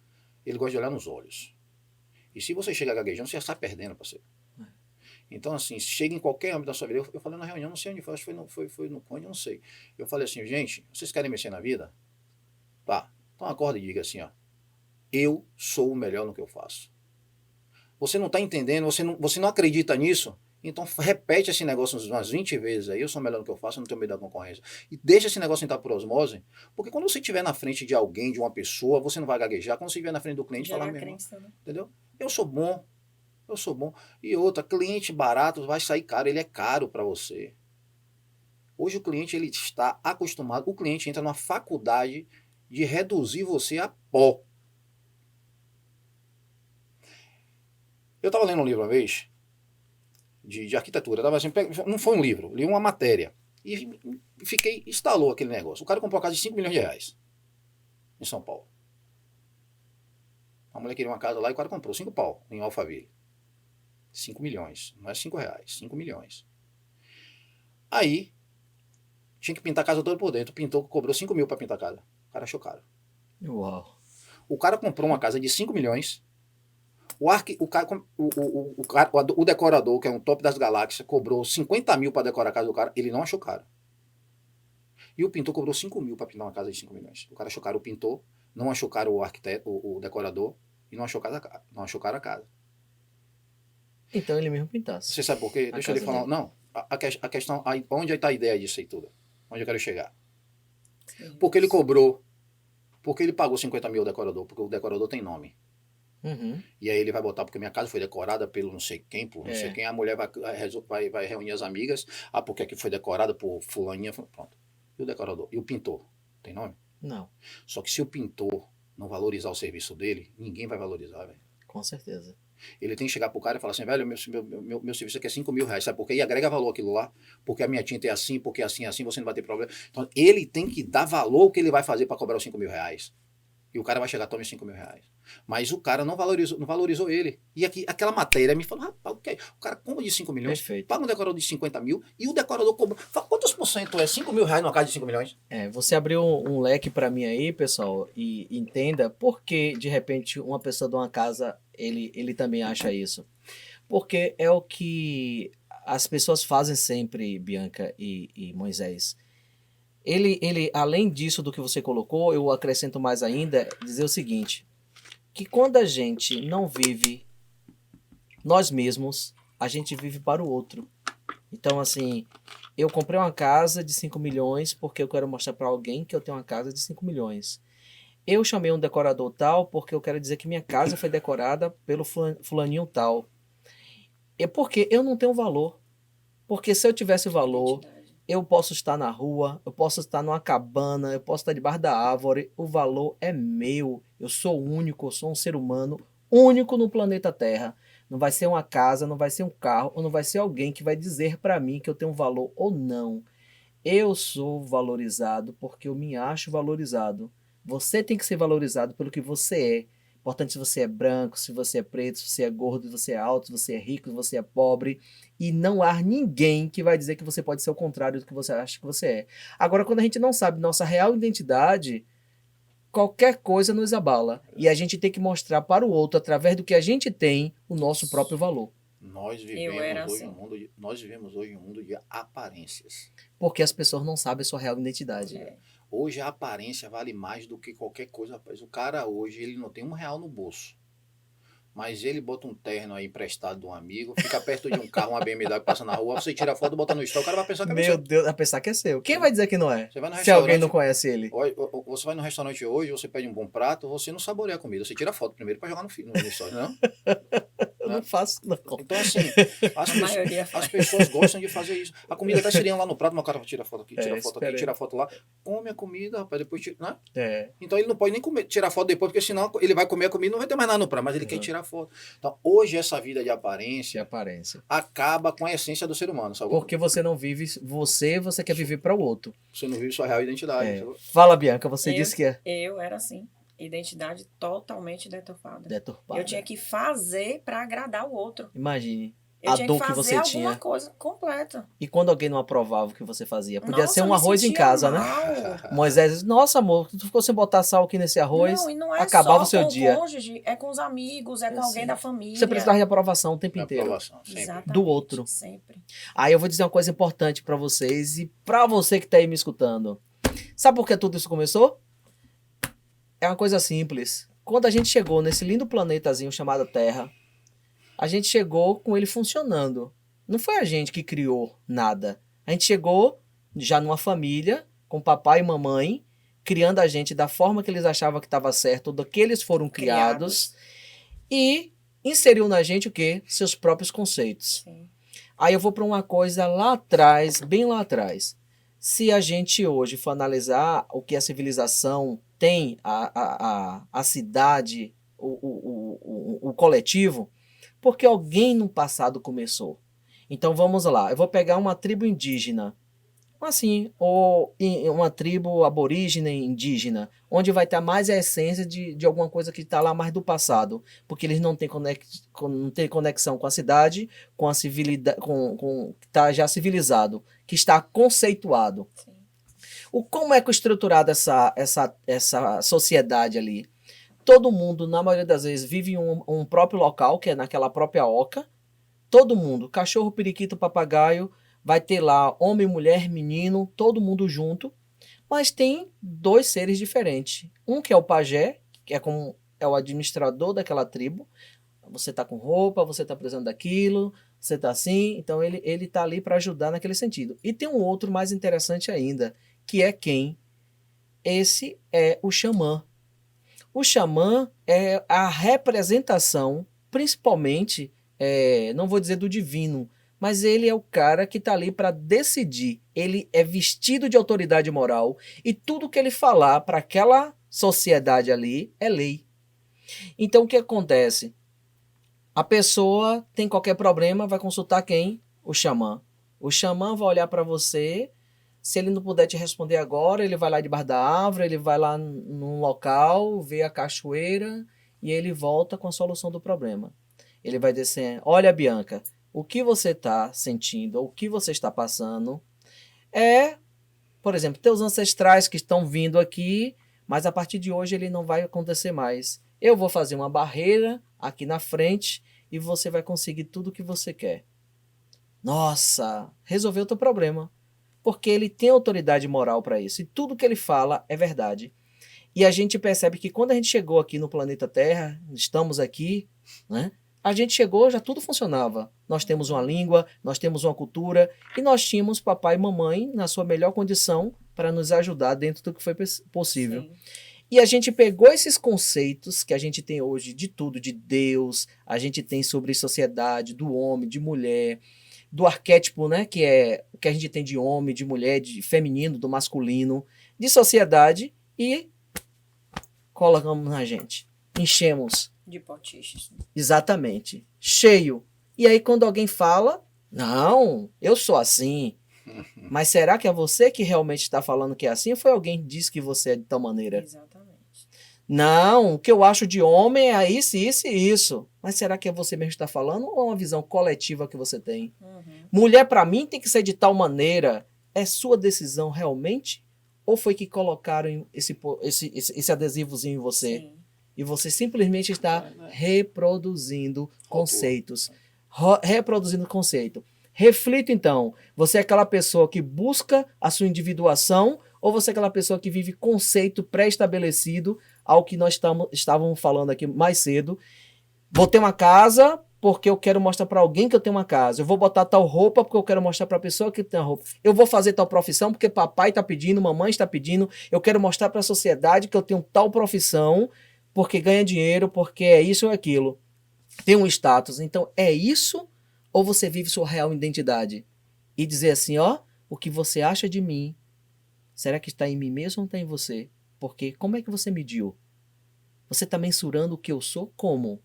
ele gosta de olhar nos olhos. E se você chega gaguejando, você já está perdendo, parceiro. Então, assim, chega em qualquer âmbito da sua vida. Eu falei na reunião, não sei onde foi, acho que foi no Conde, não sei. Eu falei assim, gente, vocês querem mexer na vida? Tá, então acorda e diga assim, ó, eu sou o melhor no que eu faço. Você não está entendendo, você não acredita nisso? Então repete esse negócio umas 20 vezes aí, eu sou melhor no que eu faço, eu não tenho medo da concorrência. E deixa esse negócio entrar por osmose, porque quando você estiver na frente de alguém, de uma pessoa, você não vai gaguejar. Quando você estiver na frente do cliente, falar mesmo, Né? entendeu? Eu sou bom. E outra, cliente barato vai sair caro, ele é caro para você. Hoje o cliente ele está acostumado, o cliente entra numa faculdade de reduzir você a pó. Eu estava lendo um livro uma vez, de arquitetura, tava assim, não foi um livro, li uma matéria, e instalou aquele negócio. O cara comprou uma casa de 5 milhões de reais, em São Paulo. A mulher queria uma casa lá e o cara comprou 5 pau, em Alphaville. 5 milhões, não é 5 reais, 5 milhões. Aí, Tinha que pintar a casa toda por dentro. Pintou, cobrou 5 mil para pintar a casa. O cara achou caro. Uau. O cara comprou uma casa de 5 milhões. O decorador, que é um top das galáxias, cobrou 50 mil para decorar a casa do cara. Ele não achou caro. E o pintor cobrou 5 mil para pintar uma casa de 5 milhões. O cara achou caro o pintor, não achou caro o arquiteto, o decorador, e não achou caro a casa. Então ele mesmo pintasse. Você sabe por quê? Deixa eu lhe falar. Não, a questão, onde está a ideia disso aí tudo? Onde eu quero chegar? Porque ele cobrou, porque ele pagou 50 mil ao decorador, porque o decorador tem nome. Uhum. E aí ele vai botar, porque minha casa foi decorada pelo não sei quem, por não sei quem, a mulher vai reunir as amigas, porque aqui foi decorada por fulaninha, pronto. E o decorador? E o pintor? Tem nome? Não. Só que se o pintor não valorizar o serviço dele, ninguém vai valorizar, velho. Com certeza. Ele tem que chegar pro cara e falar assim, velho, meu serviço aqui é 5 mil reais, sabe por quê? E agrega valor aquilo lá, porque a minha tinta é assim, porque assim, você não vai ter problema. Então, ele tem que dar valor ao que ele vai fazer para cobrar os 5 mil reais. E o cara vai chegar, tome 5 mil reais. Mas o cara não valorizou ele. E aquela matéria me falou, rapaz, o cara compra de 5 milhões, Perfeito. paga um decorador de 50 mil, e o decorador cobra. Quantos por cento é 5 mil reais numa casa de 5 milhões? Você abriu um leque para mim aí, pessoal, e entenda por que, de repente, uma pessoa de uma casa, ele também acha isso. Porque é o que as pessoas fazem sempre, Bianca e Moisés. Ele, além disso do que você colocou, eu acrescento mais ainda, dizer o seguinte, que quando a gente não vive nós mesmos, a gente vive para o outro. Então, assim, eu comprei uma casa de 5 milhões porque eu quero mostrar para alguém que eu tenho uma casa de 5 milhões. Eu chamei um decorador tal porque eu quero dizer que minha casa foi decorada pelo fulaninho tal. É porque eu não tenho valor. Porque se eu tivesse valor, eu posso estar na rua, eu posso estar numa cabana, eu posso estar debaixo da árvore. O valor é meu. Eu sou único, eu sou um ser humano único no planeta Terra. Não vai ser uma casa, não vai ser um carro, ou não vai ser alguém que vai dizer para mim que eu tenho valor ou não. Eu sou valorizado porque eu me acho valorizado. Você tem que ser valorizado pelo que você é. Portanto, se você é branco, se você é preto, se você é gordo, se você é alto, se você é rico, se você é pobre. E não há ninguém que vai dizer que você pode ser o contrário do que você acha que você é. Agora, quando a gente não sabe nossa real identidade, qualquer coisa nos abala. E a gente tem que mostrar para o outro, através do que a gente tem, o nosso próprio valor. Nós vivemos hoje um mundo de aparências. Porque as pessoas não sabem a sua real identidade. Hoje a aparência vale mais do que qualquer coisa, rapaz. O cara hoje, ele não tem R$1 no bolso. Mas ele bota um terno aí emprestado de um amigo, fica perto de um carro, uma BMW passa na rua, você tira a foto, bota no story, o cara vai pensar que é Meu Deus, vai pensar que é seu. Quem vai dizer que não é? Você vai no Se alguém não conhece ele. Você vai no restaurante hoje, você pede um bom prato, você não saboreia a comida, você tira a foto primeiro para jogar no story, não? Eu não faço, não. Então, assim, as pessoas gostam de fazer isso. A comida tá seriam lá no prato, mas o cara tira foto aqui, tira foto aqui, tira foto lá. Come a comida, rapaz, depois tira, né? Então ele não pode nem tirar foto depois, porque senão ele vai comer a comida e não vai ter mais nada no prato, mas ele quer tirar foto. Então, hoje essa vida de aparência acaba com a essência do ser humano, sabe? Porque você não vive você quer viver para o outro. Você não vive sua real identidade. Fala, Bianca, você disse que é. Eu era assim. Identidade totalmente deturpada. Eu tinha que fazer para agradar o outro. Imagine a dor que você tinha. Eu tinha que fazer alguma coisa completa. E quando alguém não aprovava o que você fazia? Podia ser um me arroz em sentia casa, mal. né? Moisés disse, nossa amor, tu ficou sem botar sal aqui nesse arroz, Não, e não é acabava só o seu com dia. o cônge, é com os amigos, é com alguém da família. Você precisava de aprovação o tempo inteiro. Aprovação, sempre. Exatamente, do outro. Sempre. Aí eu vou dizer uma coisa importante para vocês e para você que tá aí me escutando. Sabe por que tudo isso começou? É uma coisa simples. Quando a gente chegou nesse lindo planetazinho chamado Terra, a gente chegou com ele funcionando. Não foi a gente que criou nada. A gente chegou já numa família, com papai e mamãe, criando a gente da forma que eles achavam que estava certo, do que eles foram criados. E inseriu na gente o quê? Seus próprios conceitos. Sim. Aí eu vou para uma coisa lá atrás, bem lá atrás. Se a gente hoje for analisar o que a civilização tem, a cidade, o coletivo, porque alguém no passado começou. Então vamos lá, eu vou pegar uma tribo indígena, assim, ou uma tribo aborígene indígena, onde vai estar mais a essência de alguma coisa que está lá mais do passado, porque eles não têm conexão com a cidade, com a civilidade, com que está já civilizado, que está conceituado. Sim. Como é que é estruturada essa sociedade ali? Todo mundo, na maioria das vezes, vive em um próprio local, que é naquela própria oca. Todo mundo, cachorro, periquito, papagaio, vai ter lá homem, mulher, menino, todo mundo junto. Mas tem dois seres diferentes. Um que é o pajé, que é o administrador daquela tribo. Você tá com roupa, você tá precisando daquilo, você tá assim. Então ele tá ali para ajudar naquele sentido. E tem um outro mais interessante ainda, que é quem? Esse é o xamã. O xamã é a representação, principalmente, não vou dizer do divino, mas ele é o cara que está ali para decidir. Ele é vestido de autoridade moral e tudo que ele falar para aquela sociedade ali é lei. Então o que acontece? A pessoa tem qualquer problema, vai consultar quem? O xamã. O xamã vai olhar para você. Se ele não puder te responder agora, ele vai lá debaixo da árvore, ele vai lá num local, vê a cachoeira e ele volta com a solução do problema. Ele vai dizer, olha, Bianca, o que você está sentindo, o que você está passando é, por exemplo, teus ancestrais que estão vindo aqui, mas a partir de hoje ele não vai acontecer mais. Eu vou fazer uma barreira aqui na frente e você vai conseguir tudo o que você quer. Nossa, resolveu o teu problema. Porque ele tem autoridade moral para isso. E tudo que ele fala é verdade. E a gente percebe que quando a gente chegou aqui no planeta Terra, estamos aqui, né? A gente chegou, já tudo funcionava. Nós temos uma língua, nós temos uma cultura e nós tínhamos papai e mamãe na sua melhor condição para nos ajudar dentro do que foi possível. Sim. E a gente pegou esses conceitos que a gente tem hoje de tudo, de Deus, a gente tem sobre sociedade, do homem, de mulher, do arquétipo, né, que é o que a gente tem de homem, de mulher, de feminino, do masculino, de sociedade e colocamos na gente. Enchemos. De potiches. Exatamente. Cheio. E aí quando alguém fala, não, eu sou assim. Mas será que é você que realmente está falando que é assim? Ou foi alguém que disse que você é de tal maneira? Exatamente. Não, o que eu acho de homem é isso, isso e isso. Mas será que é você mesmo que está falando ou é uma visão coletiva que você tem? Uhum. Mulher, para mim, tem que ser de tal maneira. É sua decisão realmente? Ou foi que colocaram esse adesivozinho em você? Sim. E você simplesmente está reproduzindo conceitos. Reproduzindo conceito. Reflita, então. Você é aquela pessoa que busca a sua individuação ou você é aquela pessoa que vive conceito pré-estabelecido ao que nós estávamos falando aqui mais cedo. Vou ter uma casa porque eu quero mostrar para alguém que eu tenho uma casa. Eu vou botar tal roupa porque eu quero mostrar para a pessoa que tem a roupa. Eu vou fazer tal profissão porque papai está pedindo, mamãe está pedindo. Eu quero mostrar para a sociedade que eu tenho tal profissão porque ganha dinheiro, porque é isso ou aquilo. Tem um status. Então, é isso ou você vive sua real identidade? E dizer assim, ó, o que você acha de mim, será que está em mim mesmo ou está em você? Porque como é que você mediu? Você está mensurando o que eu sou como?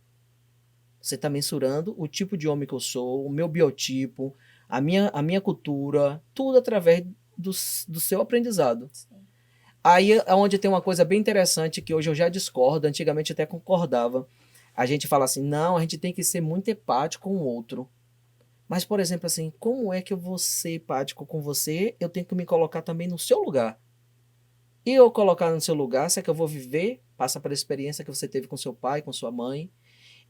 Você está mensurando o tipo de homem que eu sou, o meu biotipo, a minha cultura, tudo através do seu aprendizado. Sim. Aí é onde tem uma coisa bem interessante que hoje eu já discordo, antigamente até concordava. A gente fala assim, não, a gente tem que ser muito empático com o outro. Mas, por exemplo, assim, como é que eu vou ser empático com você? Eu tenho que me colocar também no seu lugar. E eu colocar no seu lugar, se é que eu vou viver, passa pela experiência que você teve com seu pai, com sua mãe.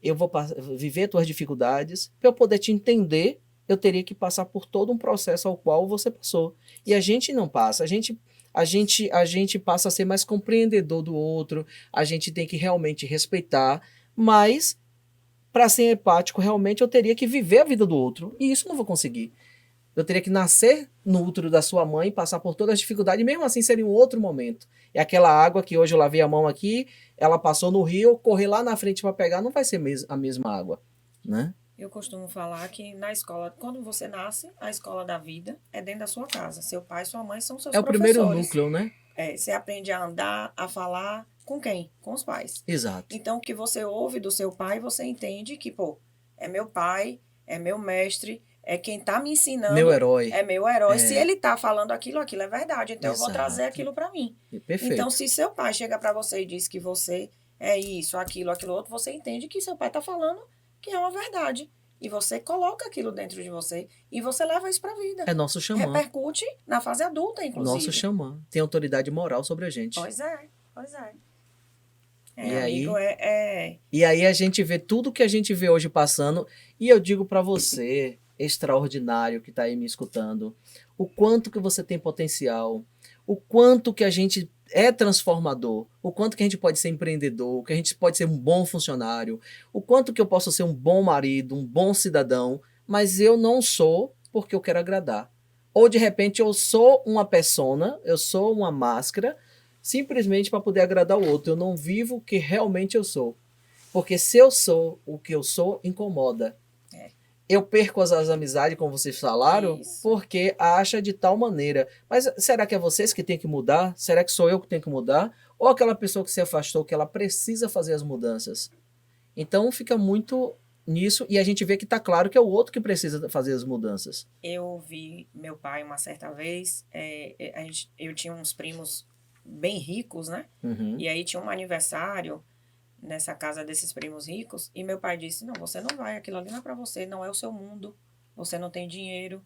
Eu vou viver tuas dificuldades. Para eu poder te entender, eu teria que passar por todo um processo ao qual você passou. E a gente não passa. A gente passa a ser mais compreendedor do outro. A gente tem que realmente respeitar. Mas, para ser empático, realmente eu teria que viver a vida do outro. E isso eu não vou conseguir. Eu teria que nascer no útero da sua mãe, passar por todas as dificuldades, e mesmo assim seria um outro momento. E aquela água que hoje eu lavei a mão aqui, ela passou no rio, correr lá na frente para pegar, não vai ser a mesma água, né? Eu costumo falar que na escola, quando você nasce, a escola da vida é dentro da sua casa. Seu pai e sua mãe são seus professores. É o primeiro núcleo, né? Você aprende a andar, a falar com quem? Com os pais. Exato. Então, o que você ouve do seu pai, você entende que, é meu pai, é meu mestre, é quem tá me ensinando. Meu herói. É meu herói. Se ele tá falando aquilo é verdade. Então, eu vou trazer aquilo para mim. Perfeito. Então, se seu pai chega para você e diz que você é isso, aquilo outro, você entende que seu pai tá falando que é uma verdade. e você coloca aquilo dentro de você e você leva isso para a vida. É nosso xamã. Repercute na fase adulta, inclusive. Nosso xamã. Tem autoridade moral sobre a gente. Pois é, pois é. E Amigo, E aí a gente vê tudo que a gente vê hoje passando. E eu digo para você, extraordinário que tá aí me escutando, o quanto que você tem potencial, o quanto que a gente é transformador, o quanto que a gente pode ser empreendedor, que a gente pode ser um bom funcionário, o quanto que eu posso ser um bom marido, um bom cidadão, mas eu não sou porque eu quero agradar. Ou de repente eu sou uma persona, eu sou uma máscara, simplesmente para poder agradar o outro. Eu não vivo o que realmente eu sou. Porque se eu sou o que eu sou, incomoda. É. Eu perco as amizades, como vocês falaram, Isso. porque acha de tal maneira. Mas será que é vocês que têm que mudar? Será que sou eu que tenho que mudar? Ou aquela pessoa que se afastou, que ela precisa fazer as mudanças? Então fica muito nisso, e a gente vê que está claro que é o outro que precisa fazer as mudanças. Eu vi meu pai uma certa vez, eu tinha uns primos bem ricos, né? Uhum. E aí tinha um aniversário nessa casa desses primos ricos, e meu pai disse, não, você não vai, aquilo ali não é para você, não é o seu mundo, você não tem dinheiro,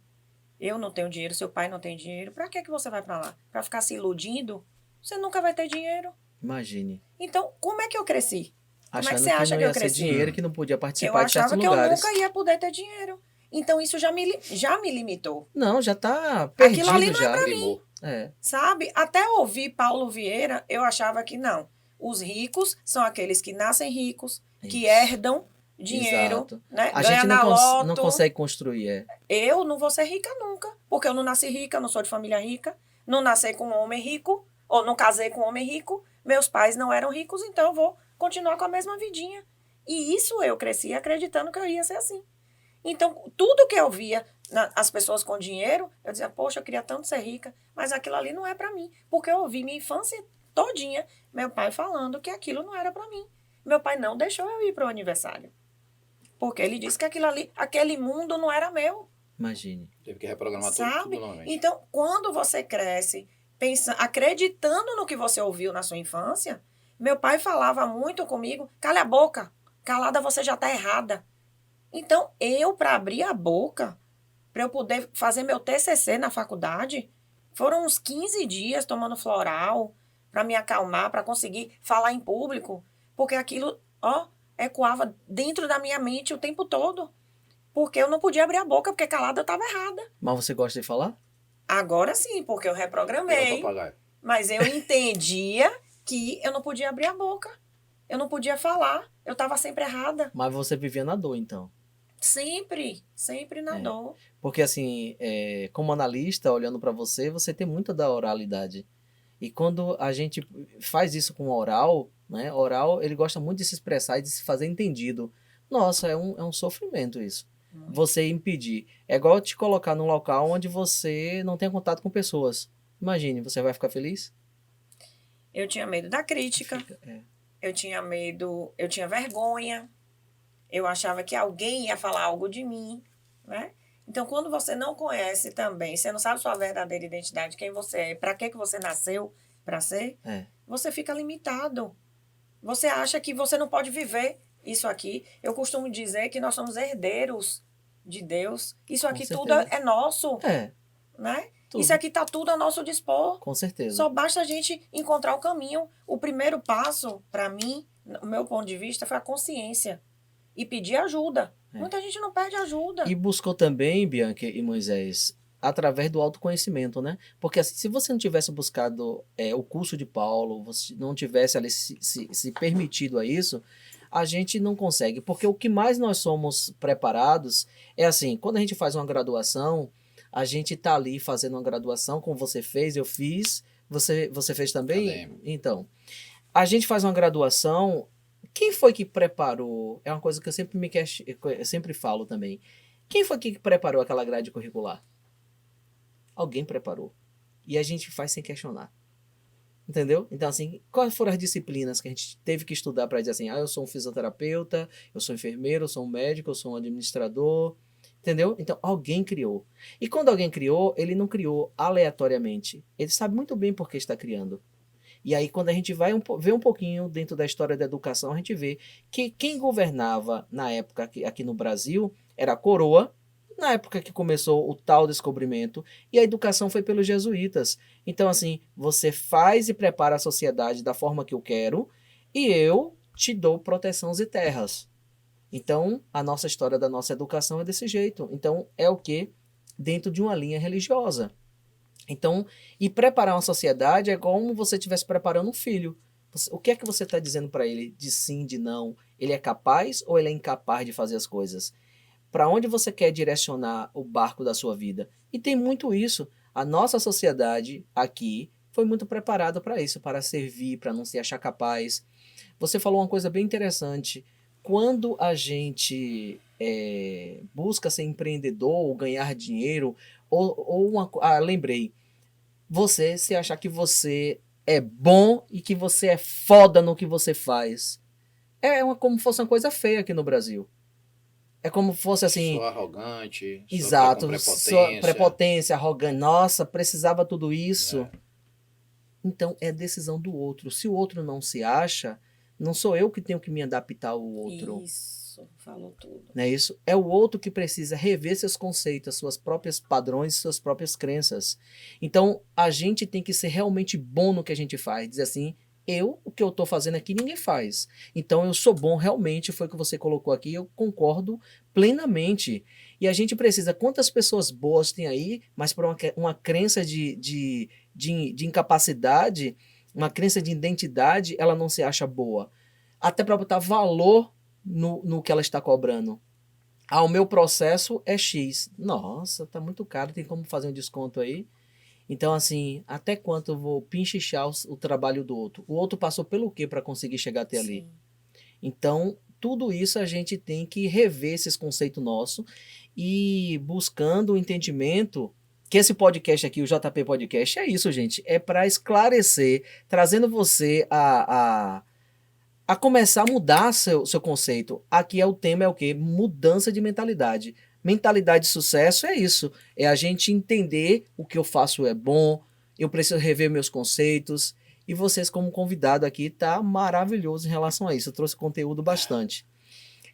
eu não tenho dinheiro, seu pai não tem dinheiro, para que você vai para lá? Para ficar se iludindo? Você nunca vai ter dinheiro. Imagine. Então, como é que eu cresci? Como é que Achando você que acha não que eu ia ser cresci? dinheiro, que não podia Eu participar de certos achava que eu lugares. nunca ia poder ter dinheiro. Então, isso já me limitou. Não, já tá Aquilo perdido ali não já. é pra Primou. É. Sabe? Até ouvir Paulo Vieira, eu achava que não. Os ricos são aqueles que nascem ricos, que Isso. herdam dinheiro, Exato. né? A Ganha gente na loto. não consegue construir, é. Eu não vou ser rica nunca, porque eu não nasci rica, não sou de família rica, não nasci com um homem rico, ou não casei com um homem rico, meus pais não eram ricos, então eu vou continuar com a mesma vidinha. E isso eu cresci acreditando que eu ia ser assim. Então, tudo que eu via as pessoas com dinheiro, eu dizia, poxa, eu queria tanto ser rica, mas aquilo ali não é para mim. Porque eu ouvi minha infância todinha, meu pai falando que aquilo não era para mim. Meu pai não deixou eu ir para o aniversário. Porque ele disse que aquilo ali, aquele mundo não era meu. Imagine. Teve que reprogramar Sabe? tudo novamente. Então, quando você cresce acreditando no que você ouviu na sua infância, meu pai falava muito comigo, cala a boca, calada você já está errada. Então, para abrir a boca, para eu poder fazer meu TCC na faculdade, foram uns 15 dias tomando floral para me acalmar, para conseguir falar em público, porque aquilo, ecoava dentro da minha mente o tempo todo. Porque eu não podia abrir a boca, porque calada eu estava errada. Mas você gosta de falar? Agora sim, porque eu Pelo reprogramei, papagaio. mas eu entendia que eu não podia abrir a boca. Eu não podia falar, eu estava sempre errada. Mas você vivia na dor, então. Sempre na dor. Porque assim, como analista, olhando para você, você tem muita da oralidade. E quando a gente faz isso com oral, né? Oral, ele gosta muito de se expressar e de se fazer entendido. Nossa, é um sofrimento isso. Você impedir. É igual te colocar num local onde você não tem contato com pessoas. Imagine, você vai ficar feliz? Eu tinha medo da crítica. É. Eu tinha medo, eu tinha vergonha. Eu achava que alguém ia falar algo de mim, né? Então, quando você não conhece também, você não sabe sua verdadeira identidade, quem você é, para que você nasceu para ser, você fica limitado. Você acha que você não pode viver isso aqui. Eu costumo dizer que nós somos herdeiros de Deus. Isso aqui tudo é nosso, né? Tudo. Isso aqui está tudo a nosso dispor. Com certeza. Só basta a gente encontrar o caminho. O primeiro passo, para mim, o meu ponto de vista, foi a consciência. E pedir ajuda. Muita gente não pede ajuda. E buscou também, Bianca e Moisés, através do autoconhecimento, né? Porque assim, se você não tivesse buscado o curso de Paulo, você não tivesse ali se permitido a isso, a gente não consegue. Porque o que mais nós somos preparados é assim, quando a gente faz uma graduação, a gente tá ali fazendo uma graduação, como você fez, eu fiz, você fez também? Também. Então, a gente faz uma graduação. Quem foi que preparou? É uma coisa que eu sempre falo também. Quem foi que preparou aquela grade curricular? Alguém preparou. E a gente faz sem questionar. Entendeu? Então, assim, quais foram as disciplinas que a gente teve que estudar para dizer assim, eu sou um fisioterapeuta, eu sou enfermeiro, eu sou um médico, eu sou um administrador. Entendeu? Então, alguém criou. E quando alguém criou, ele não criou aleatoriamente. Ele sabe muito bem por que está criando. E aí, quando a gente vai ver um pouquinho dentro da história da educação, a gente vê que quem governava na época aqui no Brasil era a coroa, na época que começou o tal descobrimento, e a educação foi pelos jesuítas. Então, assim, você faz e prepara a sociedade da forma que eu quero, e eu te dou proteções e terras. Então, a nossa história da nossa educação é desse jeito. Então, é o que? Dentro de uma linha religiosa. Então, e preparar uma sociedade é como você estivesse preparando um filho. O que é que você está dizendo para ele de sim, de não? Ele é capaz ou ele é incapaz de fazer as coisas? Para onde você quer direcionar o barco da sua vida? E tem muito isso. A nossa sociedade aqui foi muito preparada para isso, para servir, para não se achar capaz. Você falou uma coisa bem interessante. Quando a gente busca ser empreendedor ou ganhar dinheiro, lembrei, você se achar que você é bom e que você é foda no que você faz. Como se fosse uma coisa feia aqui no Brasil. É como se fosse assim. Sou arrogante, Exato, com prepotência. prepotência, arrogância. Nossa, precisava tudo isso. É. Então é decisão do outro. Se o outro não se acha, não sou eu que tenho que me adaptar ao outro. Isso, falou tudo. Não é isso? É o outro que precisa rever seus conceitos, suas próprias padrões, suas próprias crenças. Então a gente tem que ser realmente bom no que a gente faz. Dizer assim, o que eu estou fazendo aqui, ninguém faz. Então eu sou bom realmente, foi o que você colocou aqui, eu concordo plenamente. E a gente precisa, quantas pessoas boas tem aí, mas por uma crença de incapacidade, uma crença de identidade, ela não se acha boa. Até para botar valor no que ela está cobrando. O meu processo é X. Nossa, tá muito caro, tem como fazer um desconto aí? Então, assim, até quanto eu vou pinchichar o trabalho do outro? O outro passou pelo quê para conseguir chegar até ali? Então, tudo isso a gente tem que rever esses conceitos nossos e buscando o entendimento que esse podcast aqui, o JP Podcast, é isso, gente. É para esclarecer, trazendo você a começar a mudar seu conceito. Aqui o tema é o quê? Mudança de mentalidade. Mentalidade de sucesso é isso. É a gente entender o que eu faço é bom, eu preciso rever meus conceitos. E vocês, como convidado aqui, tá maravilhoso em relação a isso. Eu trouxe conteúdo bastante.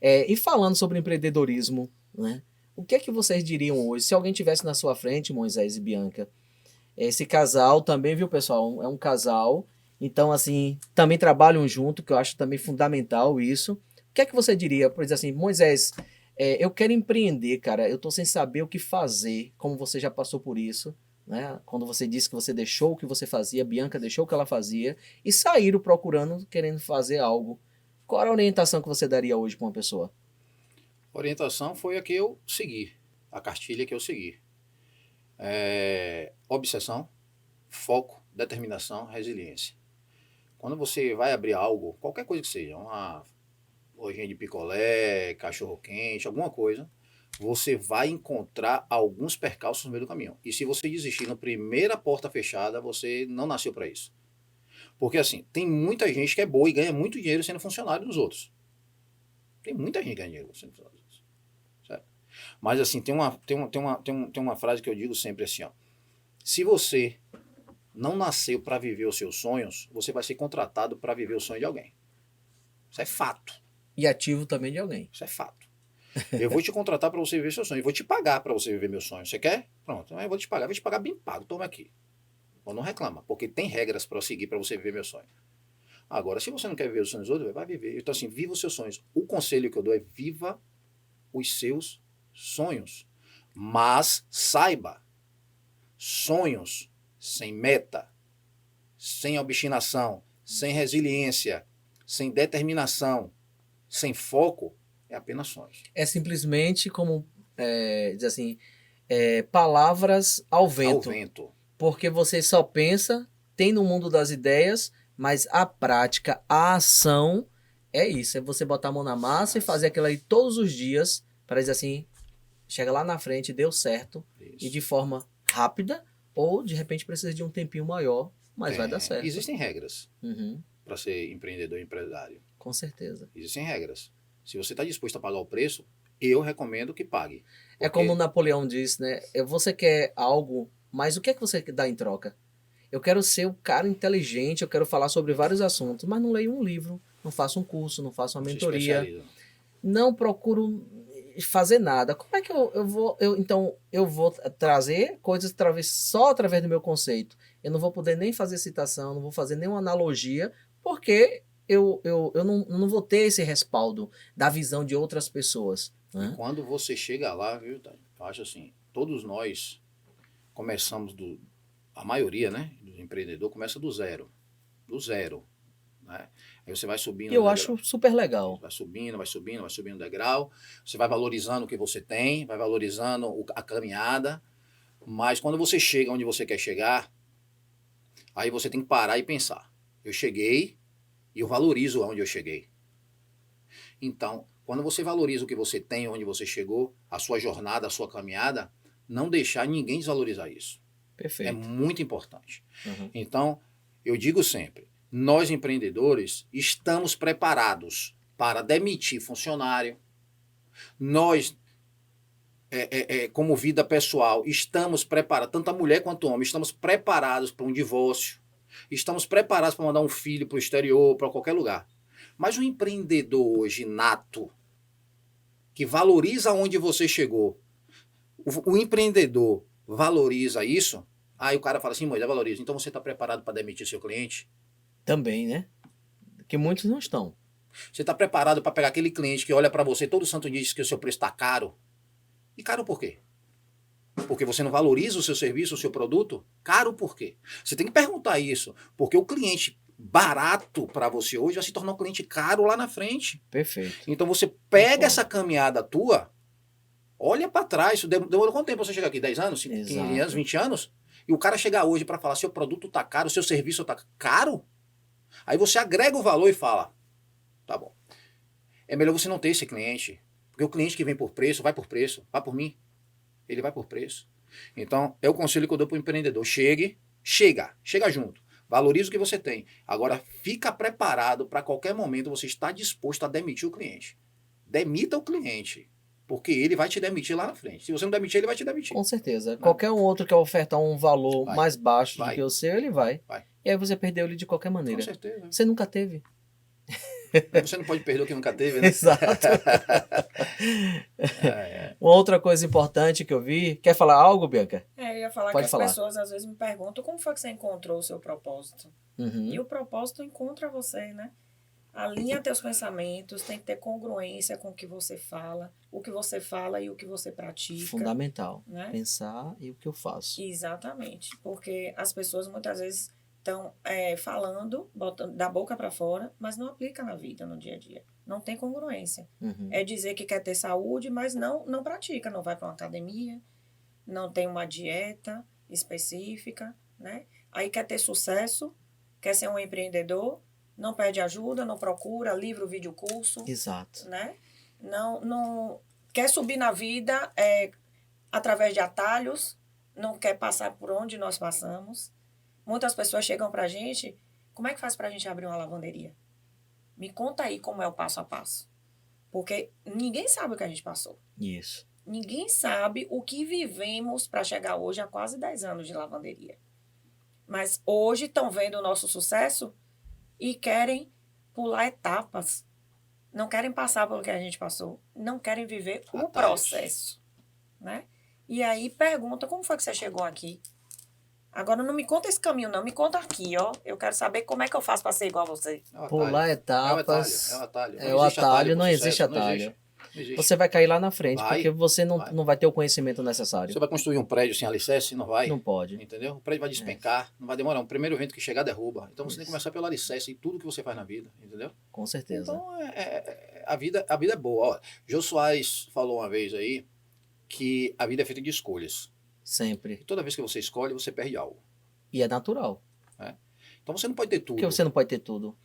E falando sobre empreendedorismo, né? O que é que vocês diriam hoje? Se alguém tivesse na sua frente, Moisés e Bianca, esse casal também, viu, pessoal? É um casal. Então, assim, também trabalham junto, que eu acho também fundamental isso. O que é que você diria? Por exemplo, assim, Moisés, eu quero empreender, cara. Eu tô sem saber o que fazer, como você já passou por isso, né? Quando você disse que você deixou o que você fazia, Bianca deixou o que ela fazia e saíram procurando, querendo fazer algo. Qual era a orientação que você daria hoje para uma pessoa? A orientação foi a que eu segui, a cartilha que eu segui. Obsessão, foco, determinação, resiliência. Quando você vai abrir algo, qualquer coisa que seja, uma lojinha de picolé, cachorro quente, alguma coisa, você vai encontrar alguns percalços no meio do caminho. E se você desistir na primeira porta fechada, você não nasceu para isso. Porque assim, tem muita gente que é boa e ganha muito dinheiro sendo funcionário dos outros. Tem muita gente que ganha dinheiro sendo funcionário dos outros. Certo? Mas assim, tem uma frase que eu digo sempre assim, ó. Se você não nasceu para viver os seus sonhos, você vai ser contratado para viver o sonho de alguém. Isso é fato. E ativo também de alguém. Isso é fato. Eu vou te contratar para você viver seu sonho. Eu vou te pagar para você viver meu sonho. Você quer? Pronto. Eu vou te pagar. Eu vou te pagar bem pago. Toma aqui. Ou não reclama, porque tem regras para eu seguir para você viver meu sonho. Agora, se você não quer viver os sonhos dos outros, vai viver. Então, assim, viva os seus sonhos. O conselho que eu dou é viva os seus sonhos. Mas saiba, sonhos sem meta, sem obstinação, sem resiliência, sem determinação, sem foco, é apenas sonhos. É simplesmente como, dizer assim, palavras ao vento. Ao vento. Porque você só pensa, tem no mundo das ideias, mas a prática, a ação, é isso. É você botar a mão na massa e fazer aquilo aí todos os dias, para dizer assim, chega lá na frente, deu certo, isso. E de forma rápida, ou de repente precisa de um tempinho maior, mas vai dar certo. Existem regras para ser empreendedor e empresário. Com certeza. Existem regras. Se você está disposto a pagar o preço, eu recomendo que pague. É como o Napoleão disse, né? Você quer algo, mas o que é que você dá em troca? Eu quero ser um cara inteligente, eu quero falar sobre vários assuntos, mas não leio um livro, não faço um curso, não faço uma Se mentoria, especializa. não procuro fazer nada. Como é que eu vou trazer coisas só através do meu conceito? Eu não vou poder nem fazer citação, não vou fazer nenhuma analogia, porque eu não vou ter esse respaldo da visão de outras pessoas. E Né? quando você chega lá, viu, Tânia? Eu acho assim, todos nós começamos a maioria, né, do empreendedor começa do zero, né? Aí você vai subindo E eu o acho degrau, super legal. vai subindo, vai subindo o degrau, você vai valorizando o que você tem, vai valorizando a caminhada, mas quando você chega onde você quer chegar, aí você tem que parar e pensar. Eu cheguei e eu valorizo onde eu cheguei. Então, quando você valoriza o que você tem, onde você chegou, a sua jornada, a sua caminhada, não deixar ninguém desvalorizar isso. É Perfeito. muito importante. Uhum. Então, eu digo sempre, nós empreendedores estamos preparados para demitir funcionário. Nós, como vida pessoal, estamos preparados, tanto a mulher quanto o homem, estamos preparados para um divórcio. Estamos preparados para mandar um filho para o exterior, para qualquer lugar. Mas o empreendedor hoje nato, que valoriza onde você chegou, o empreendedor valoriza isso, aí o cara fala assim, mulher, valoriza. Então você está preparado para demitir seu cliente? Também, né? Que muitos não estão. Você está preparado para pegar aquele cliente que olha para você todo santo dia e diz que o seu preço está caro? E caro por quê? Porque você não valoriza o seu serviço, o seu produto? Caro por quê? Você tem que perguntar isso, porque o cliente barato para você hoje vai se tornar um cliente caro lá na frente. Perfeito. Então você pega Concordo. essa caminhada tua, olha para trás, isso demorou quanto tempo você chegar aqui? 10 anos, 15 Exato. anos, 20 anos? E o cara chegar hoje para falar, seu produto tá caro, seu serviço tá caro? Aí você agrega o valor e fala, tá bom. É melhor você não ter esse cliente, porque o cliente que vem por preço, vai por mim. Ele vai por preço. Então, é o conselho que eu dou para o empreendedor. Chega junto. Valorize o que você tem. Agora, fica preparado para qualquer momento você estar disposto a demitir o cliente. Demita o cliente, porque ele vai te demitir lá na frente. Se você não demitir, ele vai te demitir. Com certeza. Qualquer um outro que ofertar um valor Vai. mais baixo do Vai. que o seu, ele vai. Vai. E aí você perdeu ele de qualquer Com maneira. certeza. Você nunca teve. Você não pode perder o que nunca teve, né? Exato. Uma outra coisa importante que eu vi. Quer falar algo, Bianca? Eu ia falar Pode que as falar. pessoas às vezes me perguntam como foi que você encontrou o seu propósito. Uhum. E o propósito encontra você, né? Alinha teus pensamentos, tem que ter congruência com o que você fala e o que você pratica. Fundamental. Né? Pensar e o que eu faço. Exatamente. Porque as pessoas muitas vezes estão falando, botando da boca para fora, mas não aplica na vida, no dia a dia. Não tem congruência. Uhum. É dizer que quer ter saúde, mas não pratica, não vai para uma academia, não tem uma dieta específica, né? Aí quer ter sucesso, quer ser um empreendedor, não pede ajuda, não procura livro, vídeo, curso. Exato. Né? Não quer subir na vida através de atalhos, não quer passar por onde nós passamos. Muitas pessoas chegam pra gente, como é que faz pra gente abrir uma lavanderia? Me conta aí como é o passo a passo. Porque ninguém sabe o que a gente passou. Isso. Ninguém sabe o que vivemos para chegar hoje a quase 10 anos de lavanderia. Mas hoje estão vendo o nosso sucesso e querem pular etapas. Não querem passar pelo que a gente passou. Não querem viver o processo. Né? E aí pergunta, como foi que você chegou aqui? Agora não me conta esse caminho, não. Me conta aqui, ó. Eu quero saber como é que eu faço para ser igual a você. Pular etapas. É o atalho. É o atalho, não existe atalho. Não existe. Você vai cair lá na frente, porque você não vai ter o conhecimento necessário. Você vai construir um prédio sem alicerce? Não vai. Não pode. Entendeu? O prédio vai despencar, não vai demorar. O primeiro vento que chegar derruba. Então você tem que começar pelo alicerce em tudo que você faz na vida, entendeu? Com certeza. Então a vida é boa. Ó, Jô Soares falou uma vez aí que a vida é feita de escolhas. Sempre. E toda vez que você escolhe, você perde algo. E é natural. Então você não pode ter tudo. Porque você não pode ter tudo.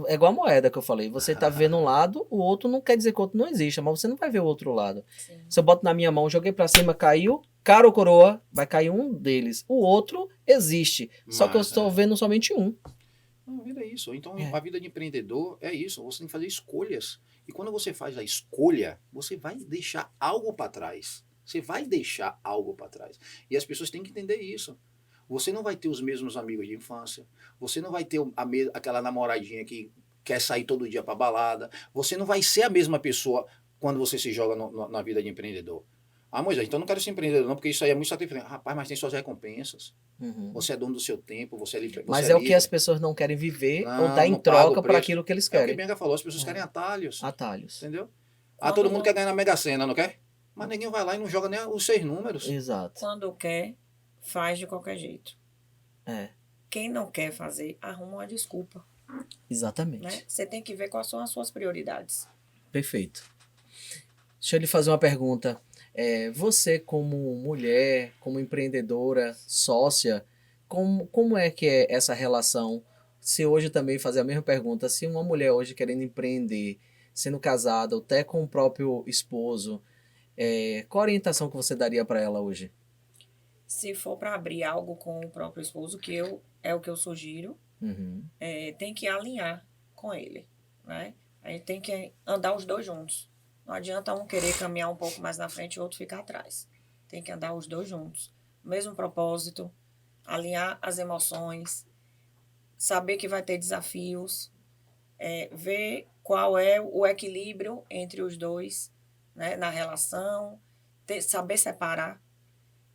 É igual a moeda que eu falei. Você tá vendo um lado, o outro não quer dizer que o outro não existe, mas você não vai ver o outro lado. Sim. Se eu boto na minha mão, joguei pra cima, caiu, cara ou coroa, vai cair um deles. O outro existe. Só que eu estou vendo somente um. Não, a vida é isso. Então a vida de empreendedor é isso. Você tem que fazer escolhas. E quando você faz a escolha, você vai deixar algo para trás. Você vai deixar algo para trás. E as pessoas têm que entender isso. você não vai ter os mesmos amigos de infância, você não vai ter aquela namoradinha que quer sair todo dia para balada, você não vai ser a mesma pessoa quando você se joga na vida de empreendedor. Ah, Moisés, então não quero ser empreendedor não, porque isso aí é muito sacrifício. Rapaz, mas tem suas recompensas. Você é dono do seu tempo, você é livre. Mas é o que as pessoas não querem viver ou dar em não paga troca o para preço. aquilo que eles É o que querem. Bianca falou, as pessoas querem atalhos. Atalhos. Entendeu? Quando Todo mundo não- quer ganhar na Mega Sena, não quer? Mas ninguém vai lá e não joga nem os 6 números. Exato. Quando quer, faz de qualquer jeito. É, Quem não quer fazer, arruma uma desculpa. exatamente. Né? Você tem que ver quais são as suas prioridades. Perfeito. Deixa eu lhe fazer uma pergunta. Você, como mulher, como empreendedora, sócia, como é que é essa relação? Se hoje também fazer a mesma pergunta, se uma mulher hoje querendo empreender, sendo casada, ou até com o próprio esposo, qual a orientação que você daria para ela hoje? Se for para abrir algo com o próprio esposo, é o que eu sugiro, Uhum. tem que alinhar com ele. Né? A gente tem que andar os dois juntos. Não adianta um querer caminhar um pouco mais na frente e o outro ficar atrás. Tem que andar os dois juntos. Mesmo propósito, alinhar as emoções, saber que vai ter desafios, ver qual é o equilíbrio entre os dois, né, na relação, saber separar,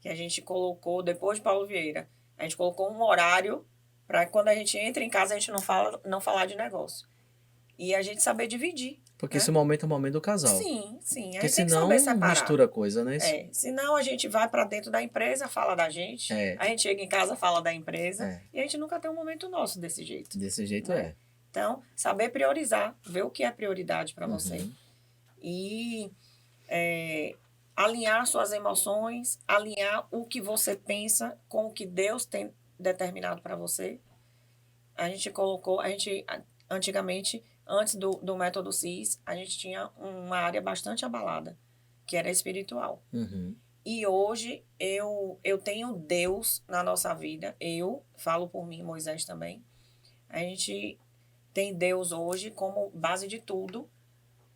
que a gente colocou, depois de Paulo Vieira, a gente colocou um horário para quando a gente entra em casa a gente não falar de negócio. E a gente saber dividir. Porque né? esse momento é o momento do casal. Sim. A Porque gente tem que senão saber separar. mistura a coisa, né? Senão a gente vai para dentro da empresa, fala da gente, a gente chega em casa, fala da empresa, e a gente nunca tem um momento nosso desse jeito. Desse jeito né? Então, saber priorizar, ver o que é prioridade para você. E alinhar suas emoções, alinhar o que você pensa com o que Deus tem determinado para você. Antigamente, antes do método CIS, a gente tinha uma área bastante abalada, que era espiritual. E hoje eu tenho Deus na nossa vida. Eu falo por mim, Moisés também. A gente tem Deus hoje como base de tudo,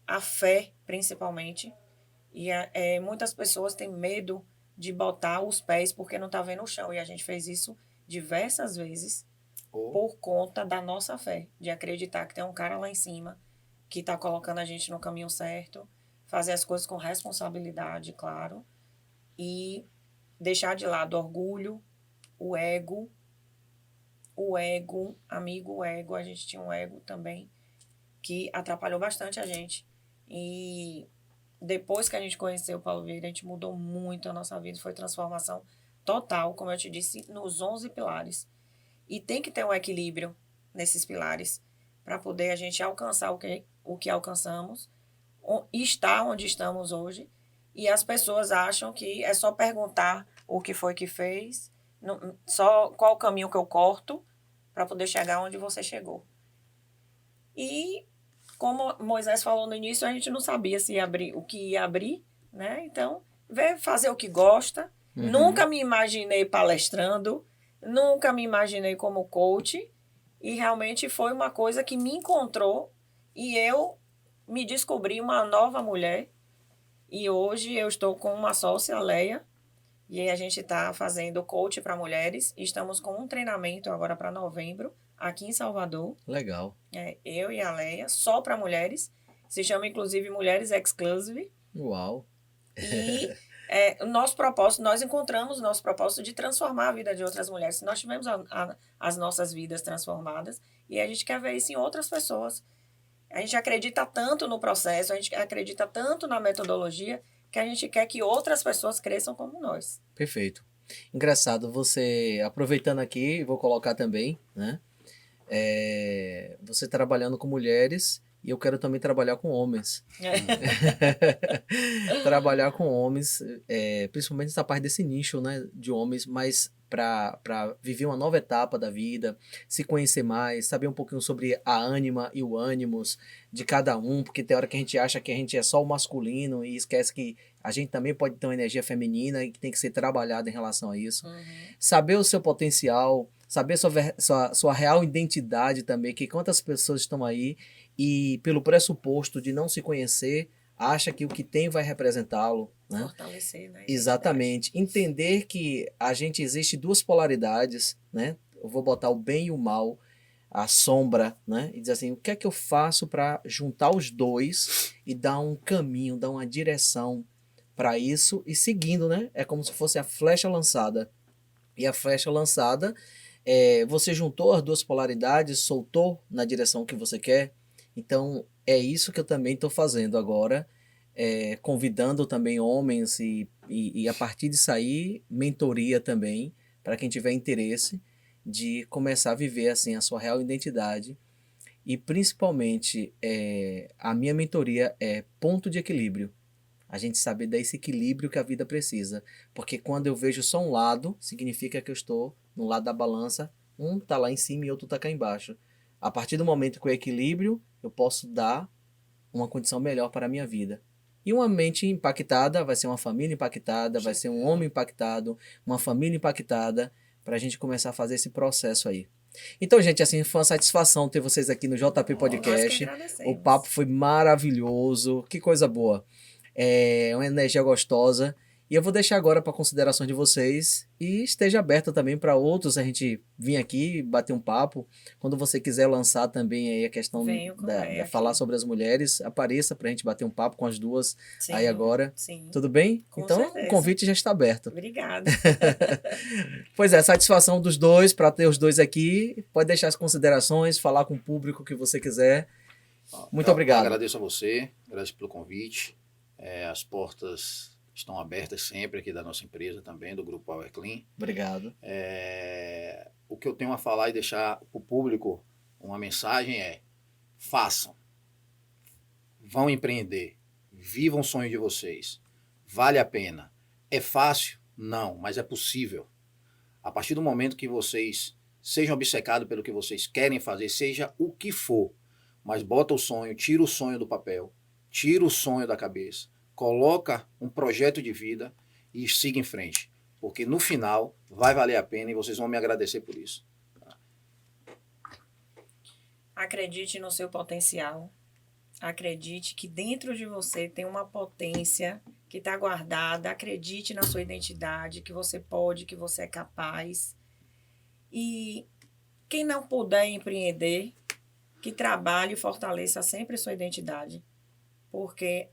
a fé principalmente. E muitas pessoas têm medo de botar os pés porque não está vendo o chão. E a gente fez isso diversas vezes por conta da nossa fé, de acreditar que tem um cara lá em cima que está colocando a gente no caminho certo, fazer as coisas com responsabilidade, claro, e deixar de lado o orgulho, o ego, a gente tinha um ego também que atrapalhou bastante a gente. E depois que a gente conheceu o Paulo Vieira, a gente mudou muito a nossa vida, foi transformação total, como eu te disse, nos 11 pilares. E tem que ter um equilíbrio nesses pilares para poder a gente alcançar o que alcançamos, estar onde estamos hoje. E as pessoas acham que é só perguntar o que foi que fez, só qual o caminho que eu corto para poder chegar onde você chegou. E como Moisés falou no início, a gente não sabia o que ia abrir, né? Então, fazer o que gosta. Nunca me imaginei palestrando, nunca me imaginei como coach, e realmente foi uma coisa que me encontrou e eu me descobri uma nova mulher. E hoje eu estou com uma sócia, a Leia, e a gente está fazendo coach para mulheres. Estamos com um treinamento agora para novembro, aqui em Salvador. Legal. Eu e a Leia, só para mulheres. Se chama, inclusive, Mulheres Exclusive. Uau! E nosso propósito, nós encontramos o nosso propósito de transformar a vida de outras mulheres. Nós tivemos as nossas vidas transformadas e a gente quer ver isso em outras pessoas. A gente acredita tanto no processo, a gente acredita tanto na metodologia, que a gente quer que outras pessoas cresçam como nós. Perfeito. Engraçado, você, aproveitando aqui, vou colocar também, né? Você trabalhando com mulheres e eu quero também trabalhar com homens. Trabalhar com homens, principalmente essa parte desse nicho, né, de homens, mas para viver uma nova etapa da vida, se conhecer mais, saber um pouquinho sobre a ânima e o ânimos de cada um, porque tem hora que a gente acha que a gente é só o masculino e esquece que a gente também pode ter uma energia feminina e que tem que ser trabalhada em relação a isso. Saber o seu potencial, saber sua real identidade também, que quantas pessoas estão aí e pelo pressuposto de não se conhecer, acha que o que tem vai representá-lo, né? Fortalecer, né? Exatamente. Entender que a gente existe duas polaridades, né? Eu vou botar o bem e o mal, a sombra, né? E dizer assim, o que é que eu faço para juntar os dois e dar um caminho, dar uma direção para isso e seguindo, né? É como se fosse a flecha lançada. E a flecha lançada, você juntou as duas polaridades, soltou na direção que você quer. Então, é isso que eu também estou fazendo agora, convidando também homens e a partir disso aí, mentoria também, para quem tiver interesse de começar a viver assim a sua real identidade. E principalmente, a minha mentoria é ponto de equilíbrio. A gente saber dar esse equilíbrio que a vida precisa. Porque quando eu vejo só um lado, significa que eu estou no lado da balança, um tá lá em cima e outro tá cá embaixo. A partir do momento que eu equilíbrio, eu posso dar uma condição melhor para a minha vida. E uma mente impactada vai ser uma família impactada, vai ser um homem impactado, uma família impactada, para a gente começar a fazer esse processo aí. Então, gente, assim, foi uma satisfação ter vocês aqui no JP Podcast. O papo foi maravilhoso, que coisa boa. Uma energia gostosa. E eu vou deixar agora para consideração de vocês e esteja aberta também para outros a gente vir aqui bater um papo. Quando você quiser lançar também aí a questão de falar sobre as mulheres, apareça para a gente bater um papo com as duas. Sim, aí agora. Sim. Tudo bem? Com então certeza. O convite já está aberto. Obrigada. Pois é, satisfação dos dois, para ter os dois aqui. Pode deixar as considerações, falar com o público que você quiser. Muito obrigado. Eu agradeço a você, agradeço pelo convite. As portas estão abertas sempre aqui da nossa empresa também, do Grupo Power Clean. Obrigado. O que eu tenho a falar e deixar para o público uma mensagem façam, vão empreender, vivam o sonho de vocês, vale a pena. É fácil? Não, mas é possível. A partir do momento que vocês sejam obcecados pelo que vocês querem fazer, seja o que for, mas bota o sonho, tira o sonho do papel, tira o sonho da cabeça, coloca um projeto de vida e siga em frente. Porque no final vai valer a pena e vocês vão me agradecer por isso. Acredite no seu potencial. Acredite que dentro de você tem uma potência que está guardada. Acredite na sua identidade, que você pode, que você é capaz. E quem não puder empreender, que trabalhe e fortaleça sempre sua identidade. Porque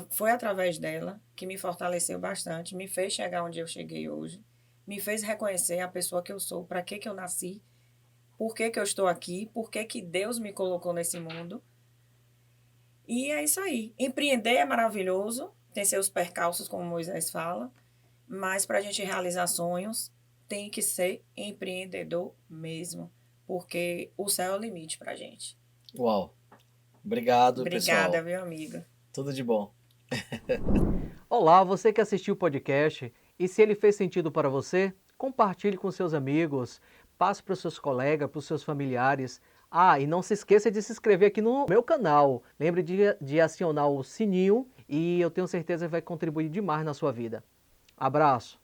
foi através dela que me fortaleceu bastante, me fez chegar onde eu cheguei hoje, me fez reconhecer a pessoa que eu sou, para que eu nasci, por que eu estou aqui, por que Deus me colocou nesse mundo. E é isso aí. Empreender é maravilhoso, tem seus percalços, como Moisés fala, mas para a gente realizar sonhos, tem que ser empreendedor mesmo, porque o céu é o limite para a gente. Uau! Obrigado, pessoal. Obrigada, meu amigo. Tudo de bom. Olá, você que assistiu o podcast, e se ele fez sentido para você, compartilhe com seus amigos, passe para os seus colegas, para os seus familiares. E não se esqueça de se inscrever aqui no meu canal. Lembre de acionar o sininho e eu tenho certeza que vai contribuir demais na sua vida. Abraço!